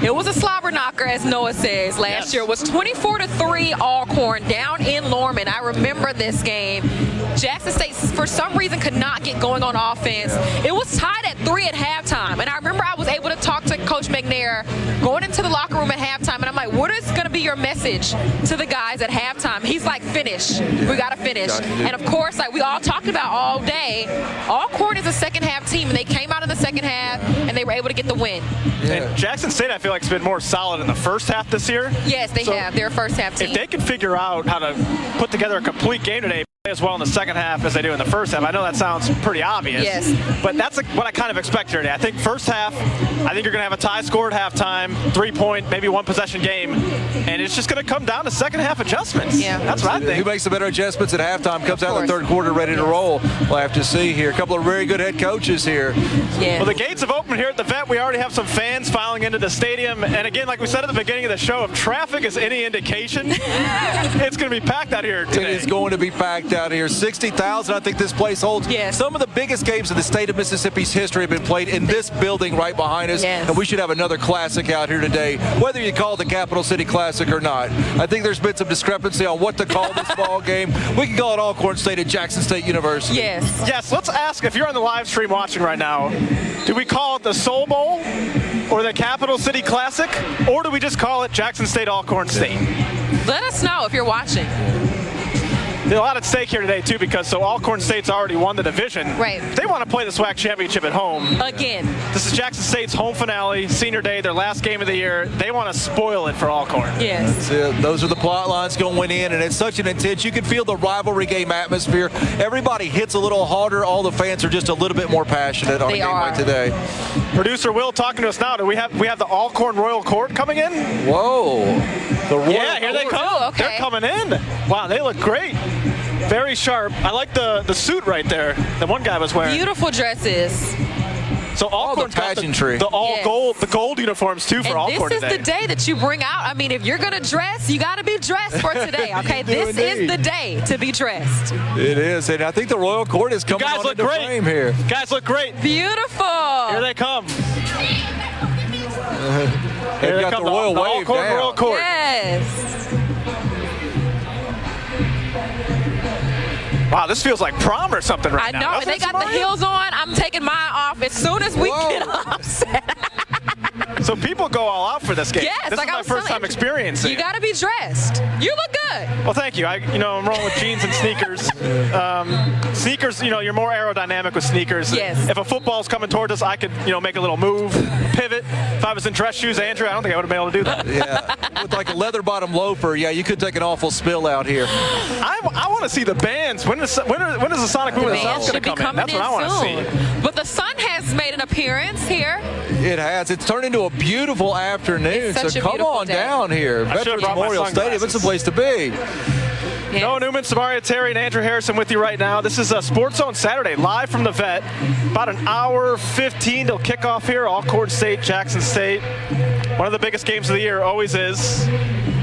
it was a slobber knocker, as Noah says. Last year was 24-3 Alcorn down in Lorman. I remember this game. Jackson State, for some reason, could not get going on offense. It was tied at 3 at halftime. And I remember I was able to talk to Coach McNair going into the locker room at halftime. And I'm like, what is going to be your message to the guys at halftime? He's like, finish. We got to finish. And, of course, like we all talked about all day, Alcorn is a second-half team. And they came out in the second half, and they were able to get the win. And Jackson State, I feel like, has been more solid in the first half this year. Yes, they have. They're a first-half team. If they can figure out how to put together a complete game today, as well in the second half as they do in the first half. I know that sounds pretty obvious, but that's what I kind of expect here today. I think first half, I think you're going to have a tie score at halftime, 3-point, maybe one possession game, and it's just going to come down to second half adjustments. Yeah, that's what I think. Who makes the better adjustments at halftime comes out in the third quarter ready to roll. We'll have to see here. A couple of very good head coaches here. Yeah. Well, the gates have opened here at the Vet. We already have some fans filing into the stadium, and again, like we said at the beginning of the show, if traffic is any indication, it's going to be packed out here today. It is going to be packed out here. 60,000, I think this place holds. Yes. Some of the biggest games in the state of Mississippi's history have been played in this building right behind us. Yes. And we should have another classic out here today, whether you call it the Capital City Classic or not. I think there's been some discrepancy on what to call this ball game. We can call it Alcorn State at Jackson State University. Yes. Yes, let's ask, if you're on the live stream watching right now, do we call it the Soul Bowl or the Capital City Classic, or do we just call it Jackson State Alcorn State? Let us know if you're watching. There's a lot at stake here today, too, because Alcorn State's already won the division. Right. They want to play the SWAC championship at home. Again. This is Jackson State's home finale, senior day, their last game of the year. They want to spoil it for Alcorn. Yes. Those are the plot lines going in, and it's such an intense. You can feel the rivalry game atmosphere. Everybody hits a little harder. All the fans are just a little bit more passionate on a game like today. Producer Will talking to us now. Do we have the Alcorn Royal Court coming in? Whoa. The Royal here they come. Oh, okay. They're coming in. Wow, they look great. Very sharp. I like the suit right there that one guy was wearing. Beautiful dresses. So Alcorn's got the gold uniforms too for Alcorn today. This is the day that you bring out. I mean, if you're gonna dress, you got to be dressed for today. Okay, this is the day to be dressed. It is, and I think the Royal Court is coming on into frame here. Guys look great. Beautiful. Here they come. They've got the Royal Wave Alcorn down. Royal Court. Yes. Wow, this feels like prom or something right now. I know, and they got the heels on. I'm taking mine off as soon as we get upset. So people go all out for this game. Yes, this is my first time experiencing. You got to be dressed. You look good. Well, thank you. I'm rolling with jeans and sneakers. Sneakers, you're more aerodynamic with sneakers. Yes. If a football's coming towards us, I could, make a little move, pivot. If I was in dress shoes, Andrew, I don't think I would have been able to do that. Yeah, with like a leather bottom loafer, you could take an awful spill out here. I want to see the bands. When is the Sonic Boom of the South going to come in? That's what I want to see. But the sun has made an appearance here. It has. It's turned into a beautiful afternoon. So come on down here. Veterans Memorial Stadium. It's the place to be. Yes. Noah Newman, Samaria Terry, and Andrew Harrison with you right now. This is a Sports Zone Saturday, live from the Vet. About an hour 15 till kickoff here. Alcorn State, Jackson State. One of the biggest games of the year, always is.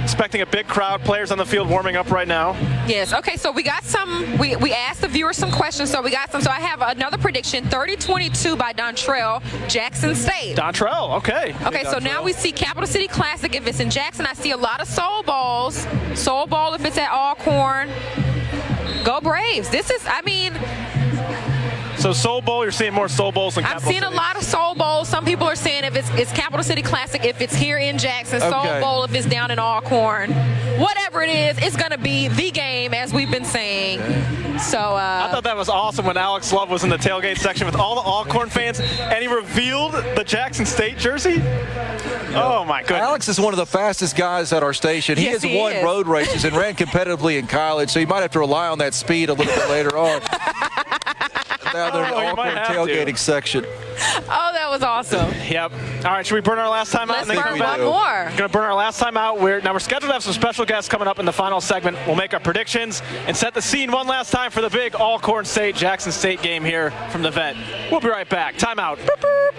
Expecting a big crowd. Players on the field warming up right now. Yes. Okay, so we got some. We asked the viewers some questions, so we got some. So I have another prediction: 30-22 by Dontrell, Jackson State. Dontrell. Okay. Okay, so now we see Capital City Classic if it's in Jackson. I see a lot of Soul Balls. Soul Ball if it's at Alcorn. Go Braves. This is, I mean. So Soul Bowl, you're seeing more Soul Bowls than Capital I'm seeing City. a lot of Soul Bowls. Some people are saying if it's Capital City Classic, if it's here in Jackson, Soul Bowl if it's down in Alcorn. Whatever it is, it's going to be the game, as we've been saying. So I thought that was awesome when Alex Love was in the tailgate section with all the Alcorn fans, and he revealed the Jackson State jersey. Oh, my goodness. Alex is one of the fastest guys at our station. He Yes, has he won is. road races and ran competitively in college, so you might have to rely on that speed a little bit later on. Down there in the you might Alcorn have tailgating to. section. Oh, that was awesome. Yep. All right, should we burn our last time out? Let's burn one more. Going to burn our last time out. We're scheduled to have some special guests coming up in the final segment. We'll make our predictions and set the scene one last time for the big Alcorn State Jackson State game here from the Vet. We'll be right back. Timeout. Boop, boop.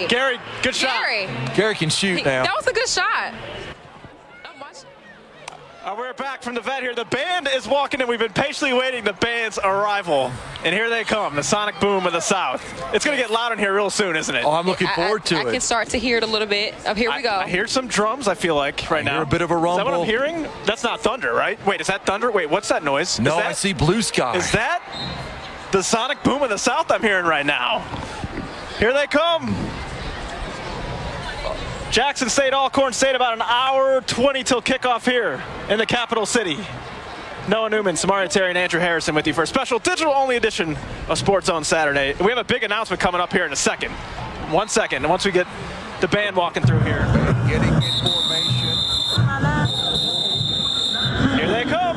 Gary, good shot. Gary can shoot now. That was a good shot. We're back from the Vet here. The band is walking in. We've been patiently waiting the band's arrival. And here they come, the Sonic Boom of the South. It's going to get loud in here real soon, isn't it? Oh, I'm looking forward to it. I can start to hear it a little bit. Here we go. I hear some drums, I feel like, right now. Hear a bit of a rumble. Is that what I'm hearing? That's not thunder, right? Wait, is that thunder? Wait, what's that noise? No, I see blue sky. Is that the Sonic Boom of the South I'm hearing right now? Here they come. Jackson State, Alcorn State, about an hour 20 till kickoff here in the capital city. Noah Newman, Samaria Terry, and Andrew Harrison with you for a special digital-only edition of Sports Zone Saturday. We have a big announcement coming up here in a second. 1 second, and once we get the band walking through here. Getting in formation. Here they come.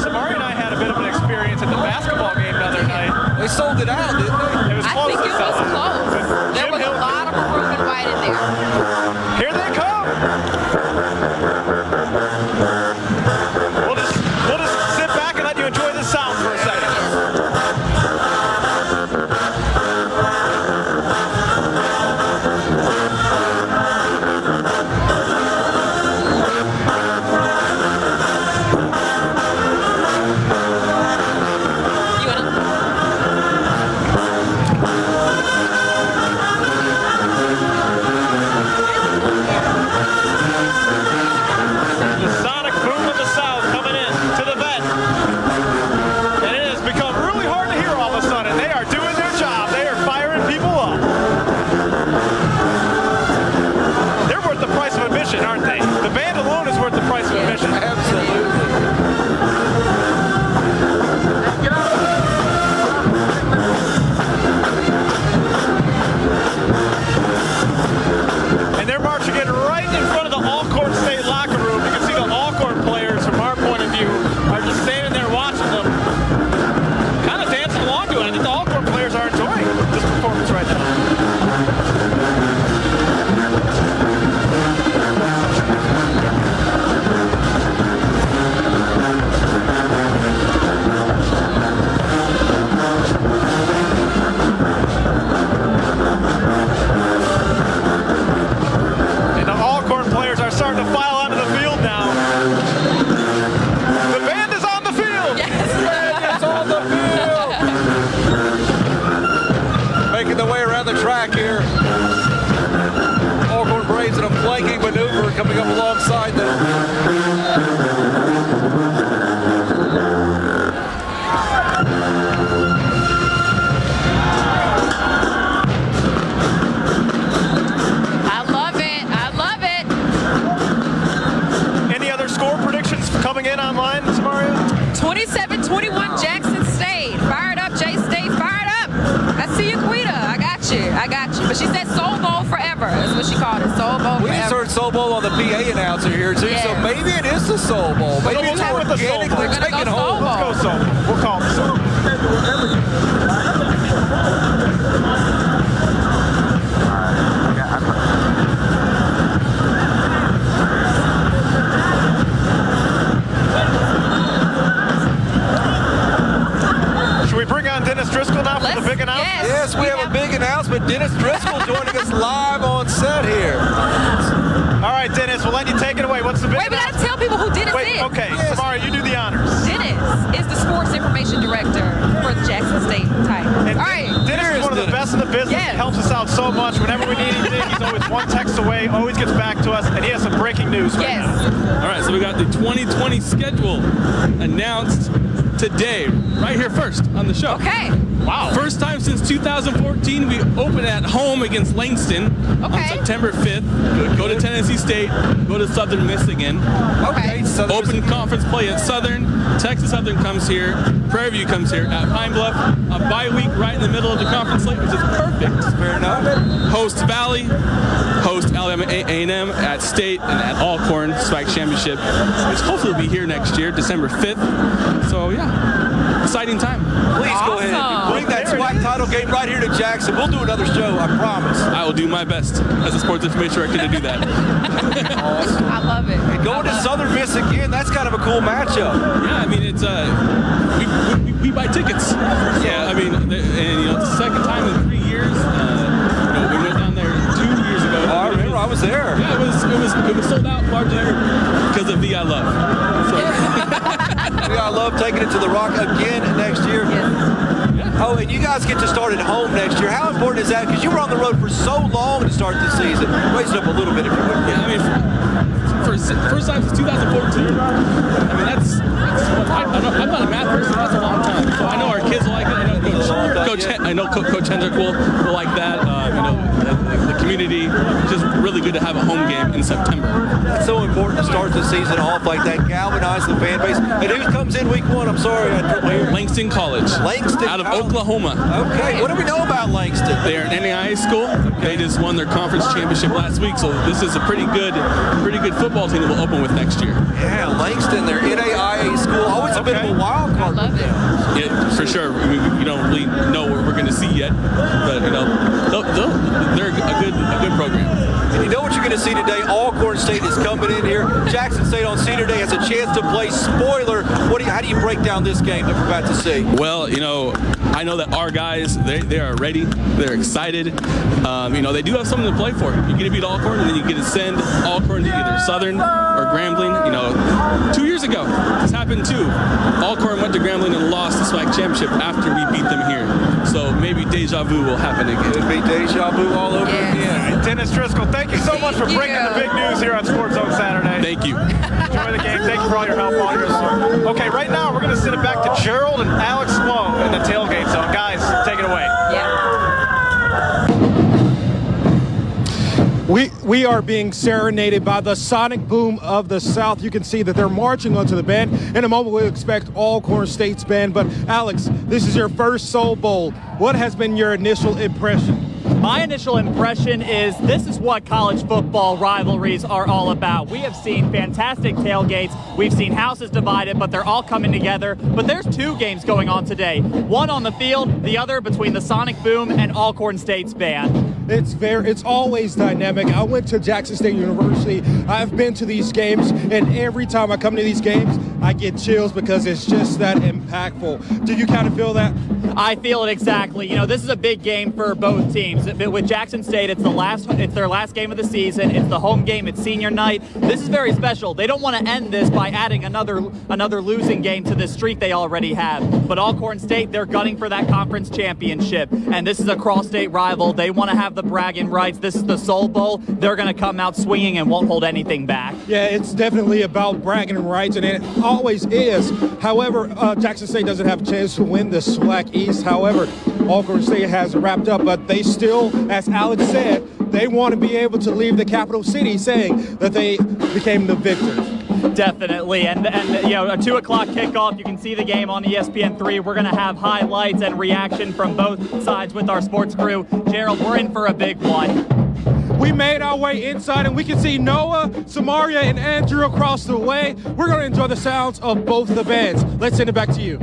Samaria and I had a bit of an experience at the basketball game the other night. They sold it out, didn't they? It was close. I think it was close. There was a lot of maroon and white in there. Here they come. We'll just sit back and let you enjoy the sound for a second. track here. Alcorn Braves in a flanking maneuver coming up alongside them. I love it. Any other score predictions coming in online, Samaria? 27-21 Jackson State. Fired up, J-State. Fired up. I see you, Quita. I got you. But she said Soul Bowl forever. That's what she called it. Soul Bowl We forever. just heard Soul Bowl on the PA announcer here, too, so maybe it is the Soul Bowl. Maybe We'll it's go with the Soul Bowl. organically We're gonna taking go Soul hold. Bowl. Let's go Soul Bowl. We'll call it Soul Bowl. Should we bring on Dennis Driscoll now for the big announcement? Yes, we have a big announcement. Dennis Driscoll joining us live on set here. All right, Dennis, we'll let you take it away. What's the big Wait, we got to tell people who Dennis is. Okay, Samara, you do the honors. Dennis is the sports information director for the Jackson State Titans. All right. Dennis is one of the best in the business. Yes. He helps us out so much. Whenever we need anything, he's always one text away, always gets back to us, and he has some breaking news right now. All right, so we got the 2020 schedule announced today, right here first on the show. Okay. Wow. First time since 2014, we open at home against Langston on September 5th. Go to Tennessee State, go to Southern Miss again. Okay. Open conference play at Southern. Texas Southern comes here. Prairie View comes here at Pine Bluff. A bye week right in the middle of the conference slate, which is perfect. Fair enough. Host Valley, host Alabama A&M at State and at Alcorn SWAC Championship, which hopefully will be here next year, December 5th. So yeah, exciting time. Please go ahead and bring that SWAC title game right here to Jackson. We'll do another show, I promise. I will do my best as a sports information director to do that. Awesome. I love it. And going to Southern Miss again, that's kind of a cool matchup. Yeah, I mean, it's we buy tickets. Yeah, I mean, and it's the second time in 3 years. We went down there 2 years ago. Oh, I remember, I was there. Yeah, it was sold out largely because of the I Love. So. I love taking it to the Rock again next year. Oh, and you guys get to start at home next year. How important is that? Because you were on the road for so long to start the season. Raise it up a little bit if you would. Yeah, I mean, first time since 2014. I mean, that's I'm not a math person. That's a long time. So I know our kids will like it. I know Coach Hendrick will like that. The community. It's just really good to have a home game in September. It's so important to start the season off like that, galvanize the fan base. And who comes in week 1? I'm sorry, I didn't hear. Langston College. Langston out of Oklahoma. Okay, what do we know about Langston? They are an NAIA school. They just won their conference championship last week, so this is a pretty good football team that we'll open with next year. Yeah, Langston, they're NAIA school. Always a bit of a wild card. I love it. Yeah, for sure. We don't really know what we're going to see yet, but they're a good program. And you know what you're going to see today? Alcorn State is coming in here. Jackson State on Senior Day has a chance to play spoiler. How do you break down this game that we're about to see? Well, I know that our guys, they are ready. They're excited. They do have something to play for. You get to beat Alcorn, and then you get to send Alcorn to either Southern or Grambling. 2 years ago, this happened too. Alcorn went to Grambling and lost the SWAC championship after we beat them here. So maybe deja vu will happen again. It'll be deja vu all over again. Dennis Driscoll, thank you so much for breaking the big news here on Sports Zone Saturday. Thank you. Enjoy the game. Thank you for all your help, all your support. Okay, right now we're going to send it back to Gerald and Alex Sloan in the tailgate zone. Guys, take it away. We are being serenaded by the sonic boom of the South. You can see that they're marching onto the band. In a moment, we'll expect Alcorn State's band. But Alex, this is your first Soul Bowl. What has been your initial impression? My initial impression is this is what college football rivalries are all about. We have seen fantastic tailgates. We've seen houses divided, but they're all coming together. But there's 2 games going on today. One on the field, the other between the Sonic Boom and Alcorn State's band. It's always dynamic. I went to Jackson State University. I've been to these games, and every time I come to these games, I get chills because it's just that impactful. Do you kind of feel that? I feel it exactly. You know, this is a big game for both teams. With Jackson State, it's their last game of the season. It's the home game. It's senior night. This is very special. They don't want to end this by adding another losing game to this streak they already have. But Alcorn State, they're gunning for that conference championship, and this is a cross-state rival. They want to have the bragging rights. This is the Soul Bowl. They're going to come out swinging and won't hold anything back. Yeah, it's definitely about bragging rights, and it always is. However, Jackson State doesn't have a chance to win the SWAC East. However, Alcorn State has wrapped up, but they still, as Alex said, they want to be able to leave the capital city saying that they became the victors. Definitely, and you know, a 2 o'clock kickoff. You can see the game on ESPN3. We're going to have highlights and reaction from both sides with our sports crew. Gerald, we're in for a big one. We made our way inside, and we can see Noah, Samaria, and Andrew across the way. We're going to enjoy the sounds of both the bands. Let's send it back to you.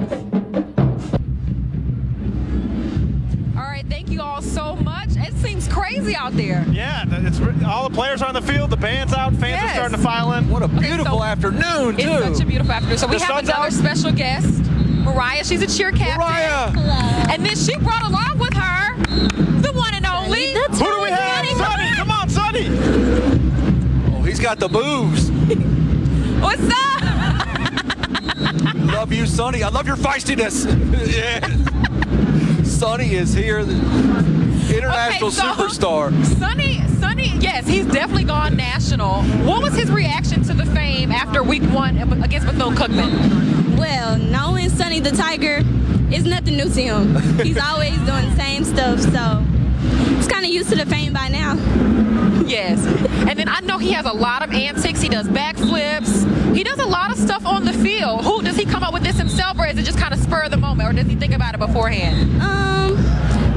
Thank you all so much. It seems crazy out there. Yeah, it's all the players are on the field, the band's out, fans are starting to file in. What a beautiful afternoon, too. It's such a beautiful afternoon. So we have another special guest, Mariah. She's a cheer captain. Mariah! Hello. And then she brought along with her the one and only. Who do we have? Sonny, come on, Sonny. Oh, he's got the moves. What's up? Love you, Sonny. I love your feistiness. Yeah. Sonny is here, the international superstar. Sonny, yes, he's definitely gone national. What was his reaction to the fame after week 1 against Bethune-Cookman? Well, knowing Sonny the Tiger is nothing new to him. He's always doing the same stuff, so he's kind of used to the fame by now. Yes, and then I know he has a lot of antics. He does backflips. He does a lot of stuff on the field. Does he come up with this himself, or is it just kind of spur of the moment, or does he think about it beforehand?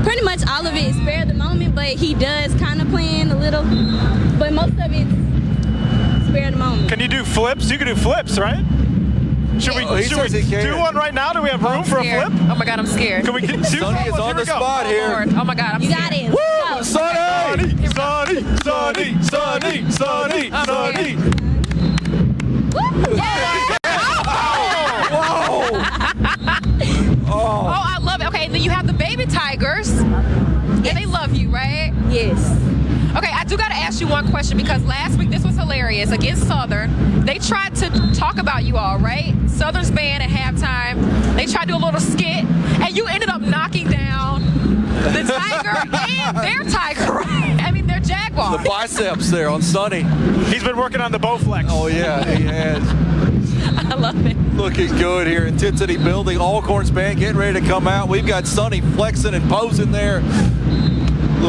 Pretty much all of it is spur of the moment, but he does kind of plan a little. But most of it's spur of the moment. Can you do flips? You can do flips, right? Should we do one right now? Do we have room for a flip? Oh my God, I'm scared. Can we do Sonny is on the spot here. Lord. Oh my God, I'm scared. You got it. Woo! Sonny! Sonny! Oh, I love it. Okay, and then you have the baby tigers, and they love you, right? Yes. Okay, I do got to ask you one question, because last week this was hilarious. Against Southern, they tried to talk about you all, right? Southern's band at halftime, they tried to do a little skit, and you ended up knocking down the tiger and their tiger, right? I mean, their jaguar. The biceps there on Sonny. He's been working on the Bowflex. Oh, yeah, he has. I love it. Looking good here. Intensity building. Alcorn's band getting ready to come out. We've got Sonny flexing and posing there.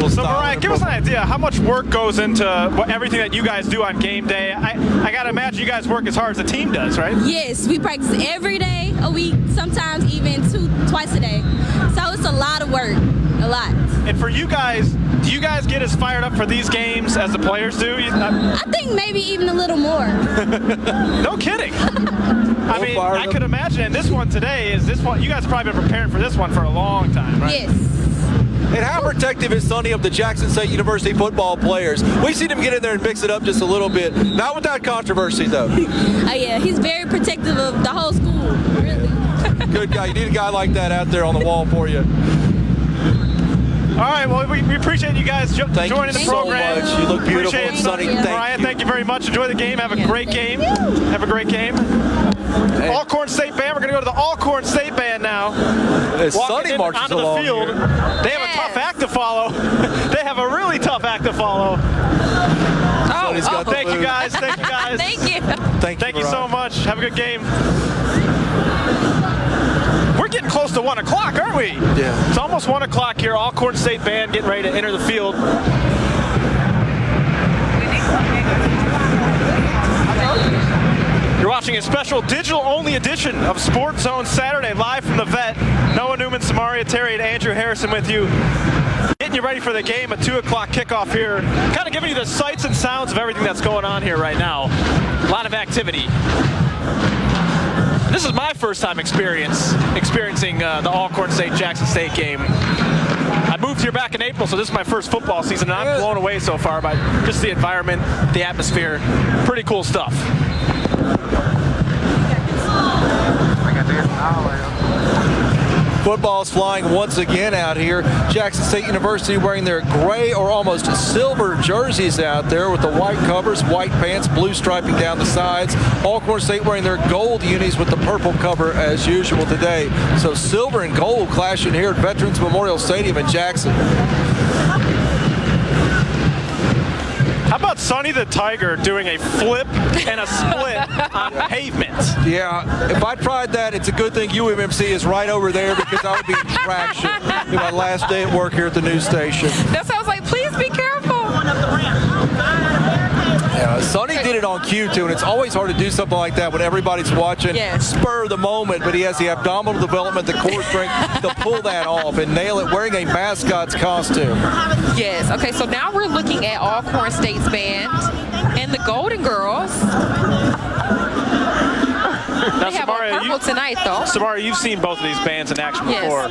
So, Mariah, give us an idea. How much work goes into everything that you guys do on game day? I got to imagine you guys work as hard as the team does, right? Yes, we practice every day, a week, sometimes even twice a day. So it's a lot of work, a lot. And for you guys, do you guys get as fired up for these games as the players do? I think maybe even a little more. No kidding. I mean, I could imagine. And this one today is this one. You guys have probably been preparing for this one for a long time, right? Yes. And how protective is Sonny of the Jackson State University football players? We've seen him get in there and mix it up just a little bit. Not without controversy, though. Oh, yeah. He's very protective of the whole school, really. Good guy. You need a guy like that out there on the wall for you. All right, well, we appreciate you guys joining the program. So much. You look beautiful, appreciate Sonny. Mariah, thank you very much. Enjoy the game. Have a great game. Have a great game. Hey. Alcorn State Band. We're going to go to the Alcorn State Band now. Sonny marches onto the field. here. They have a tough act to follow. They have a really tough act to follow. Thank you, guys. Thank you, guys. Thank you. Thank you so much. Have a good game. We're getting close to 1 o'clock, aren't we? Yeah. It's almost 1 o'clock here. Alcorn State Band getting ready to enter the field. You're watching a special digital-only edition of Sports Zone Saturday, live from the Vet. Noah Newman, Samaria Terry, and Andrew Harrison with you. Getting you ready for the game, a 2 o'clock kickoff here. Kind of giving you the sights and sounds of everything that's going on here right now. A lot of activity. This is my first time experiencing the Alcorn State Jackson State game. I moved here back in April, so this is my first football season, and I'm blown away so far by just the environment, the atmosphere. Pretty cool stuff. Football's flying once again out here. Jackson State University wearing their gray or almost silver jerseys out there with the white covers, white pants, blue striping down the sides. Alcorn State wearing their gold unis with the purple cover as usual today. So silver and gold clashing here at Veterans Memorial Stadium in Jackson. How about Sonny the Tiger doing a flip and a split on pavement? Yeah, if I tried that, it's a good thing UMMC is right over there because I would be in traction in my last day at work here at the news station. That's why I was like, please be careful. Yeah, Sonny did it on cue too, and it's always hard to do something like that when everybody's watching. Yes. Spur of the moment, but he has the abdominal development, the core strength to pull that off and nail it wearing a mascot's costume. Yes. Okay, so now we're looking at Alcorn State's band and the Golden Girls. Now, They have on purple tonight, though. Samara, you've seen both of these bands in action Yes. before.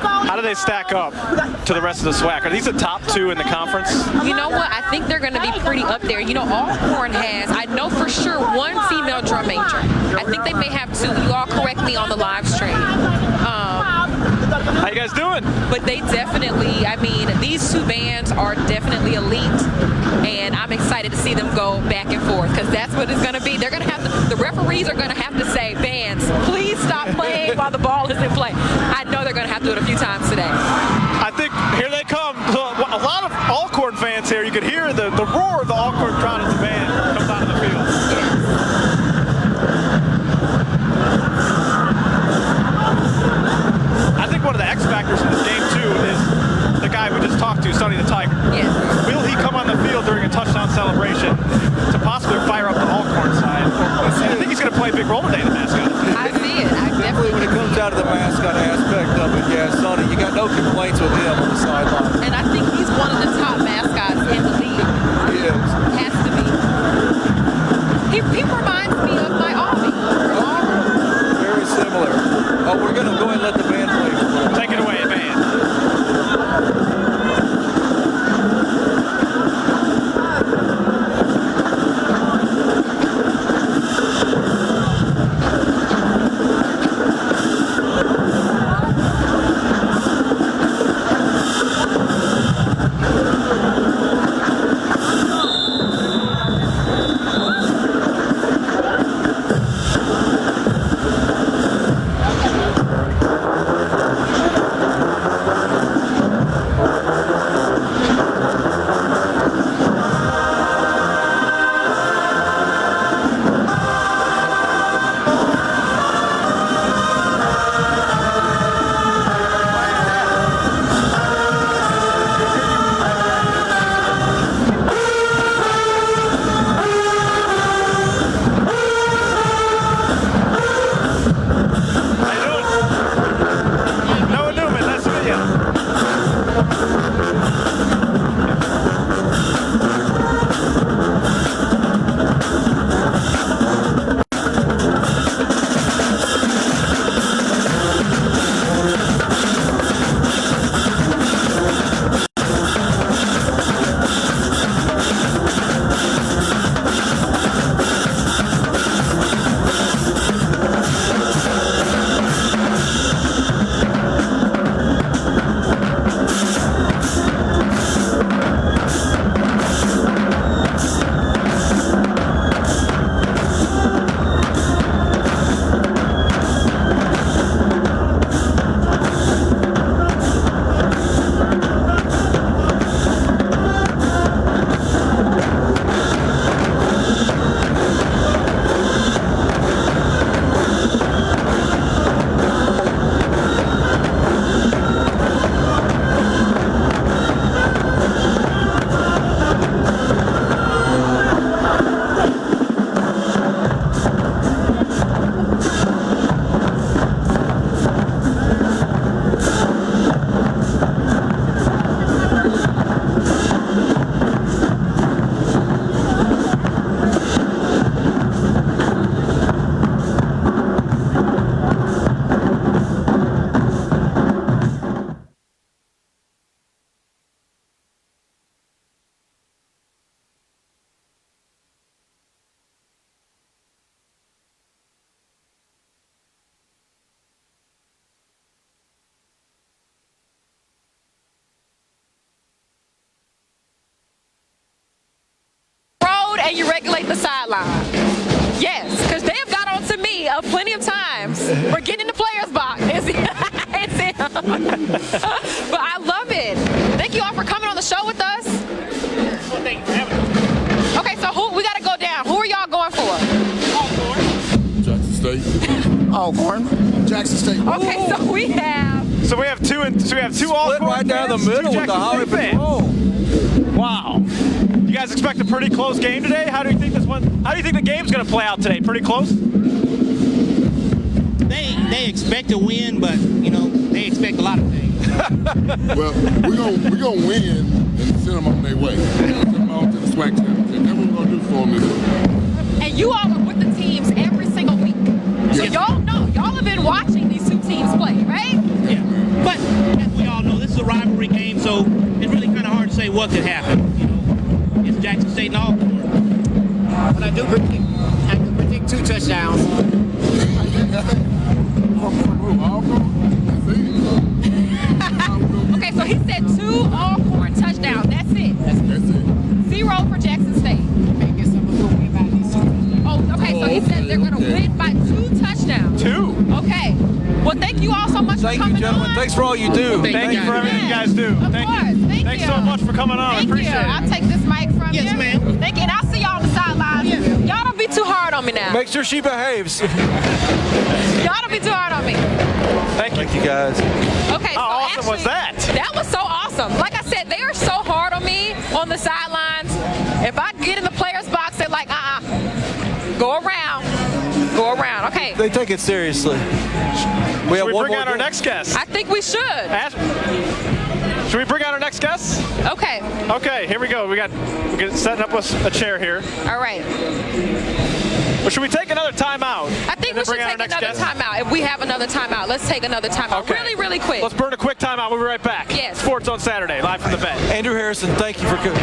How do they stack up to the rest of the SWAC? Are these the top two in the conference? You know what? I think they're going to be pretty up there. You know, Alcorn has, I know for sure, one female drum major. I think they may have two. You all correct me on the live stream. How you guys doing? But they definitely, I mean, these two bands are definitely elite, and I'm excited to see them go back and forth because that's what it's going to be. They're going to have to, the referees are going to have to say, bands, please stop playing while the ball is in play. I know they're going to have to do it a few times today. I think here they come. A lot of Alcorn fans here. You could hear the roar of the Alcorn crowd as the band comes out of the field. I think one of the X factors in this game too is the guy we just talked to, Sonny the Tiger. Yes. Will he come on the field during a touchdown celebration to possibly fire up the Alcorn side? I think he's going to play a big role today, the mascot. I see it. I definitely When it comes down to the mascot aspect of it, yeah, Sonny, you got no complaints with him on the sideline. And I think he's one of the top mascots in the league. He is. Has to be. He reminds me of my Albie. Very similar. Oh, we're going to go ahead and let the band play. Take it away, band. regulate the sideline. Yes, because they have got on to me plenty of times. We're getting in the players' box. It's him. But I love it. Thank you all for coming on the show with us. Well, thank you for having us. Okay, so who we got to go down. Who are y'all going for? Jackson State. Alcorn. Jackson State. Okay, so we have. So we have two Alcorn right down the fans, middle two with the Jackson Holly State fans. Patrol. Wow. You guys expect a pretty close game today? How do you think the game's going to play out today? Pretty close? They expect to win, but they expect a lot of things. Well, we're gonna win and send them on their way. Send them on to the SWAC championship. That's what we're gonna do for them. And you all are with the teams every single week. So y'all know, y'all have been watching these two teams play, right? Yeah. But as we all know, this is a rivalry game, so it's really kind of hard to say what could happen. It's Jackson State and Alcorn. But I can predict 2 touchdowns. Okay, so he said 2 Alcorn touchdowns. That's it. That's it. 0 for Jackson State. Oh, okay, so he said they're going to win by 2 touchdowns. 2? Okay. Well, thank you all so much for coming Thank you, gentlemen. on. Thanks for all you do. Thank you for everything you guys do. Of Thank course. you. Thank Thanks you. so much for coming on. Thank I appreciate you. it. I'll take this mic from you. Yes, ma'am. Thank you. And I'll see y'all on the sidelines. Y'all don't be too hard on me now. Make sure she behaves. Y'all don't be too hard on me. Thank you. Thank you, guys. Okay, How so awesome actually, was that? That was so awesome. Like I said, they are so hard on me on the sidelines. If I get in the players' box, they're like, go around. Go around. Okay. They take it seriously. Should we bring out our next guest? I think we should. Should we bring out our next guest? Okay. Okay, here we go. We're setting up a chair here. All right. But should we take another timeout? I think we should take another timeout. If we have another timeout, let's take another timeout. Okay. Really, really quick. Let's burn a quick timeout. We'll be right back. Yes. Sports on Saturday, live from the vet. Andrew Harrison, thank you for coming.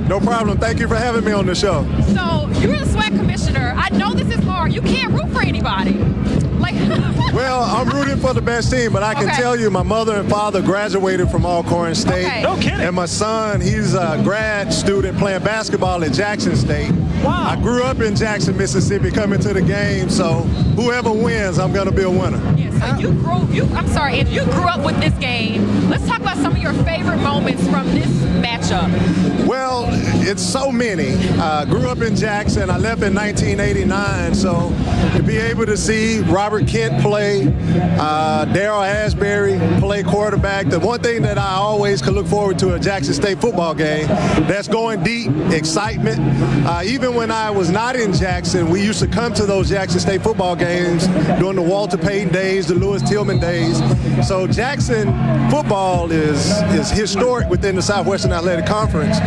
No problem. Thank you for having me on the show. So you're the SWAC commissioner. I know this is hard. You can't root for anybody. Well, I'm rooting for the best team, but I can tell you my mother and father graduated from Alcorn State. Okay. No kidding. And my son, he's a grad student playing basketball at Jackson State. Wow. I grew up in Jackson, Mississippi, coming to the game, so whoever wins, I'm going to be a winner. Yeah, so you grew up with this game. Let's talk about some of your favorite moments from this matchup. Well, it's so many. Grew up in Jackson. I left in 1989, so to be able to see Robert Kent play, Darryl Asbury play quarterback, the one thing that I always could look forward to a Jackson State football game, that's going deep, excitement. Even when I was not in Jackson, we used to come to those Jackson State football games during the Walter Payton days days, the Lewis Tillman days. So Jackson football is historic within the Southwestern Athletic Conference.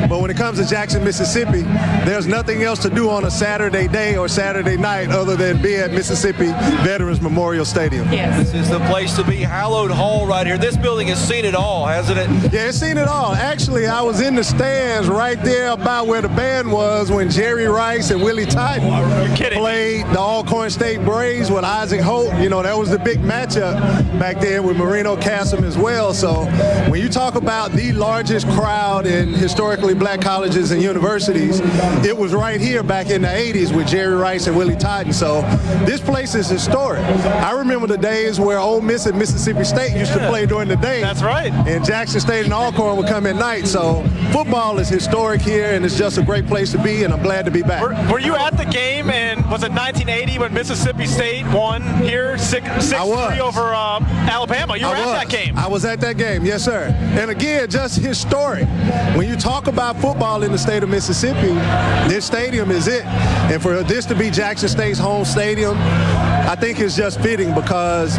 But when it comes to Jackson, Mississippi, there's nothing else to do on a Saturday day or Saturday night other than be at Mississippi Veterans Memorial Stadium. Yes. This is the place to be. Hallowed Hall right here. This building has seen it all, hasn't it? Yeah, it's seen it all. Actually, I was in the stands right there about where the band was when Jerry Rice and Willie Titan played the Alcorn State Braves with Isaac Holt. You know, that was the big matchup back then with Marino Cassim as well. So when you talk about the largest crowd in historically black colleges and universities, it was right here back in the 80s with Jerry Rice and Willie Titan. So this place is historic. I remember the days where Ole Miss and Mississippi State used to play during the day. That's right. And Jackson State and Alcorn would come at night. So football is historic here, and it's just a great place to be, and I'm glad to be back. Were you at the game in, was it 1980 when Mississippi State won here 6-3 over Alabama? You were at that game. I was at that game, yes, sir. And again, just historic. When you talk about football in the state of Mississippi, this stadium is it. And for this to be Jackson State's home stadium, I think it's just fitting because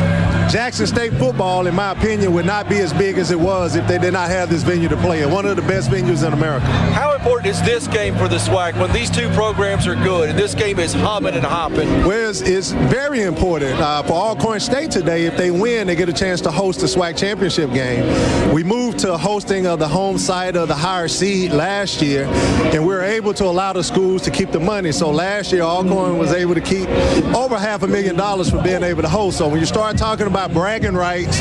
Jackson State football, in my opinion, would not be as big as it was if they did not have this venue to play in. One of the best venues in America. How important is this game for the SWAC when these two programs are good and this game is humming and hopping? Well, it's very important. For Alcorn State today, if they win, they get a chance to host the SWAC championship game. We moved to hosting of the home site of the higher seed last year, and we were able to allow the schools to keep the money. So last year, Alcorn was able to keep over $500,000 for being able to host. So when you start talking about bragging rights,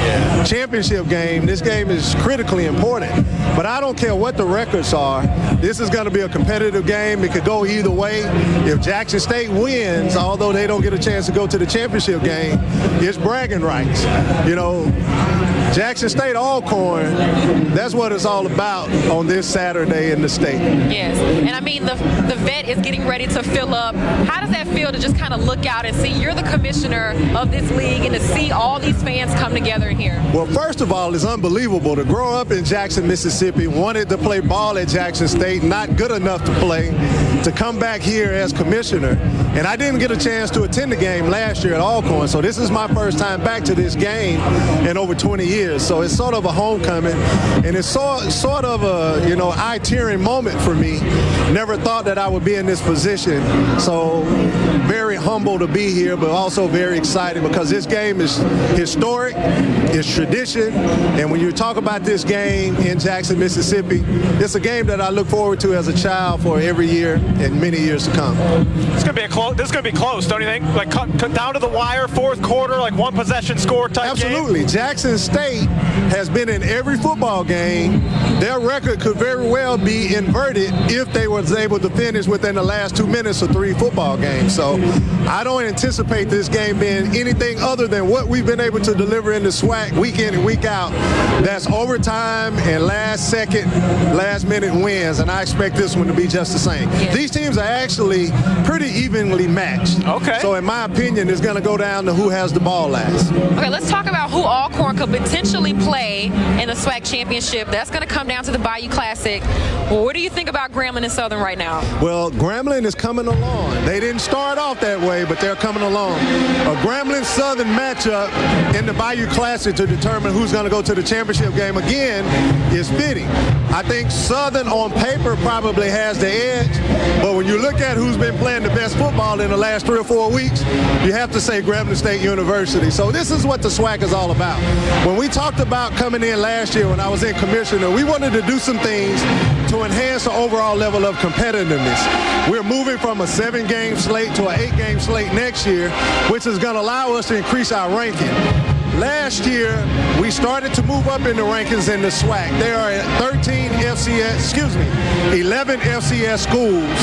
championship game, this game is critically important. But I don't care what the records are. This is going to be a competitive game. It could go either way. If Jackson State wins, although they don't get a chance to go to the championship game, it's bragging rights. You know, Jackson State Alcorn, that's what it's all about on this Saturday in the state. Yes, and I mean the vet is getting ready to fill up. How does that feel to just kind of look out and see you're the commissioner of this league and to see all these fans come together in here? Well, first of all, it's unbelievable to grow up in Jackson, Mississippi, wanted to play ball at Jackson State, not good enough to play, to come back here as commissioner. And I didn't get a chance to attend the game last year at Alcorn, so this is my first time back to this game in over 20 years. So it's sort of a homecoming, and it's sort of a, you know, eye-tearing moment for me. Never thought that I would be in this position. So very humble to be here, but also very excited because this game is historic, it's tradition, and when you talk about this game in Jackson, Mississippi, it's a game that I look forward to as a child for every year and many years to come. It's gonna be this is gonna be close, don't you think? Like cut down to the wire, fourth quarter, like one possession score type Absolutely. game. Jackson State has been in every football game. Their record could very well be inverted if they was able to finish within the last 2 minutes of 3 football games. So I don't anticipate this game being anything other than what we've been able to deliver in the SWAC week in and week out. That's overtime and last minute wins, and I expect this one to be just the same. Yeah. These teams are actually pretty evenly matched. Okay. So in my opinion, it's going to go down to who has the ball last. Okay, let's talk about who Alcorn could potentially play in the SWAC championship. That's going to come down to the Bayou Classic. Well, what do you think about Grambling and Southern right now? Well, Grambling is coming along. They didn't start off that way, but they're coming along. A Grambling-Southern matchup in the Bayou Classic to determine who's going to go to the championship game again is fitting. I think Southern on paper probably has the edge, but when you look at who's been playing the best football in the last 3 or 4 weeks, you have to say Grambling State University. So this is what the SWAC is all about. When we talked about coming in last year when I was in commissioner, we wanted to do some things to enhance the overall level of competitiveness. We're moving from a 7-game slate to an 8-game slate next year, which is going to allow us to increase our ranking. Last year, we started to move up in the rankings in the SWAC. There are 11 FCS schools.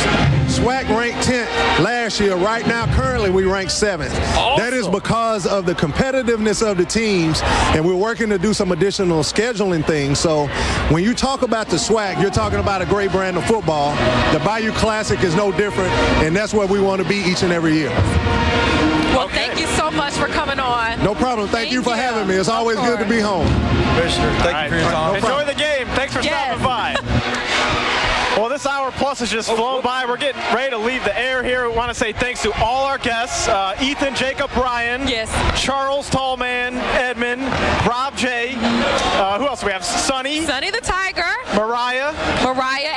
SWAC ranked 10th last year. Right now, currently, we rank 7th. Awesome. That is because of the competitiveness of the teams, and we're working to do some additional scheduling things. So when you talk about the SWAC, you're talking about a great brand of football. The Bayou Classic is no different, and that's where we want to be each and every year. Well, thank you so much for coming on. No problem. Thank you for having me. It's always good to be home. Commissioner, thank you for your time. Enjoy the game. Thanks for stopping by. Well, this hour plus has just flown by. We're getting ready to leave the air here. We want to say thanks to all our guests, Ethan, Jacob, Ryan, Charles, Tallman, Edmund, Rob J. Who else do we have? Sonny the Tiger. Mariah,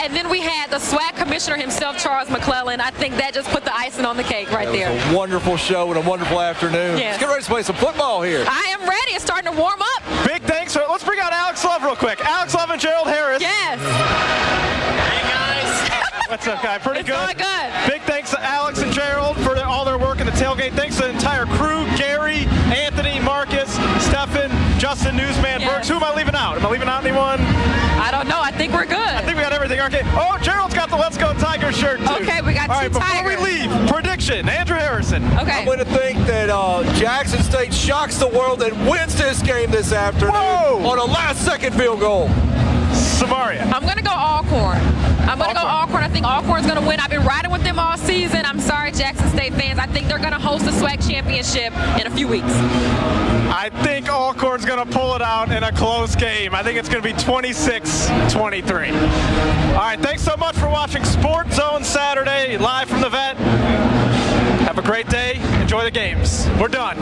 and then we had the SWAC commissioner himself, Charles McClellan. I think that just put the icing on the cake right there. It was a wonderful show and a wonderful afternoon. Yes. Let's get ready to play some football here. I am ready. It's starting to warm up. Big thanks. Let's bring out Alex Love real quick. Alex Love and Gerald Harris. Yes. Hey, guys. What's up, guy? Pretty good. It's going good. Big thanks to Alex and Gerald for all their work in the tailgate. Thanks to the entire crew, Gary, Anthony, Marcus, Stefan, Justin, Newsman, Burks. Who am I leaving out? Am I leaving out anyone? I don't know. I think we're good. I think we got everything. Okay. Oh, Gerald's got the Let's Go Tigers shirt, too. Okay, we got all right, two before Tigers. we leave, prediction, Andrew Harrison. Okay. I'm going to think that Jackson State shocks the world and wins this game this afternoon on a last-second field goal. Samaria. I'm going to go Alcorn. I think Alcorn's going to win. I've been riding with them all season. I'm sorry, Jackson State fans. I think they're going to host the SWAC championship in a few weeks. I think Alcorn's going to pull it out in a close game. I think it's going to be 26-23. All right, thanks so much for watching Sport Zone Saturday, live from the Vet. Have a great day. Enjoy the games. We're done.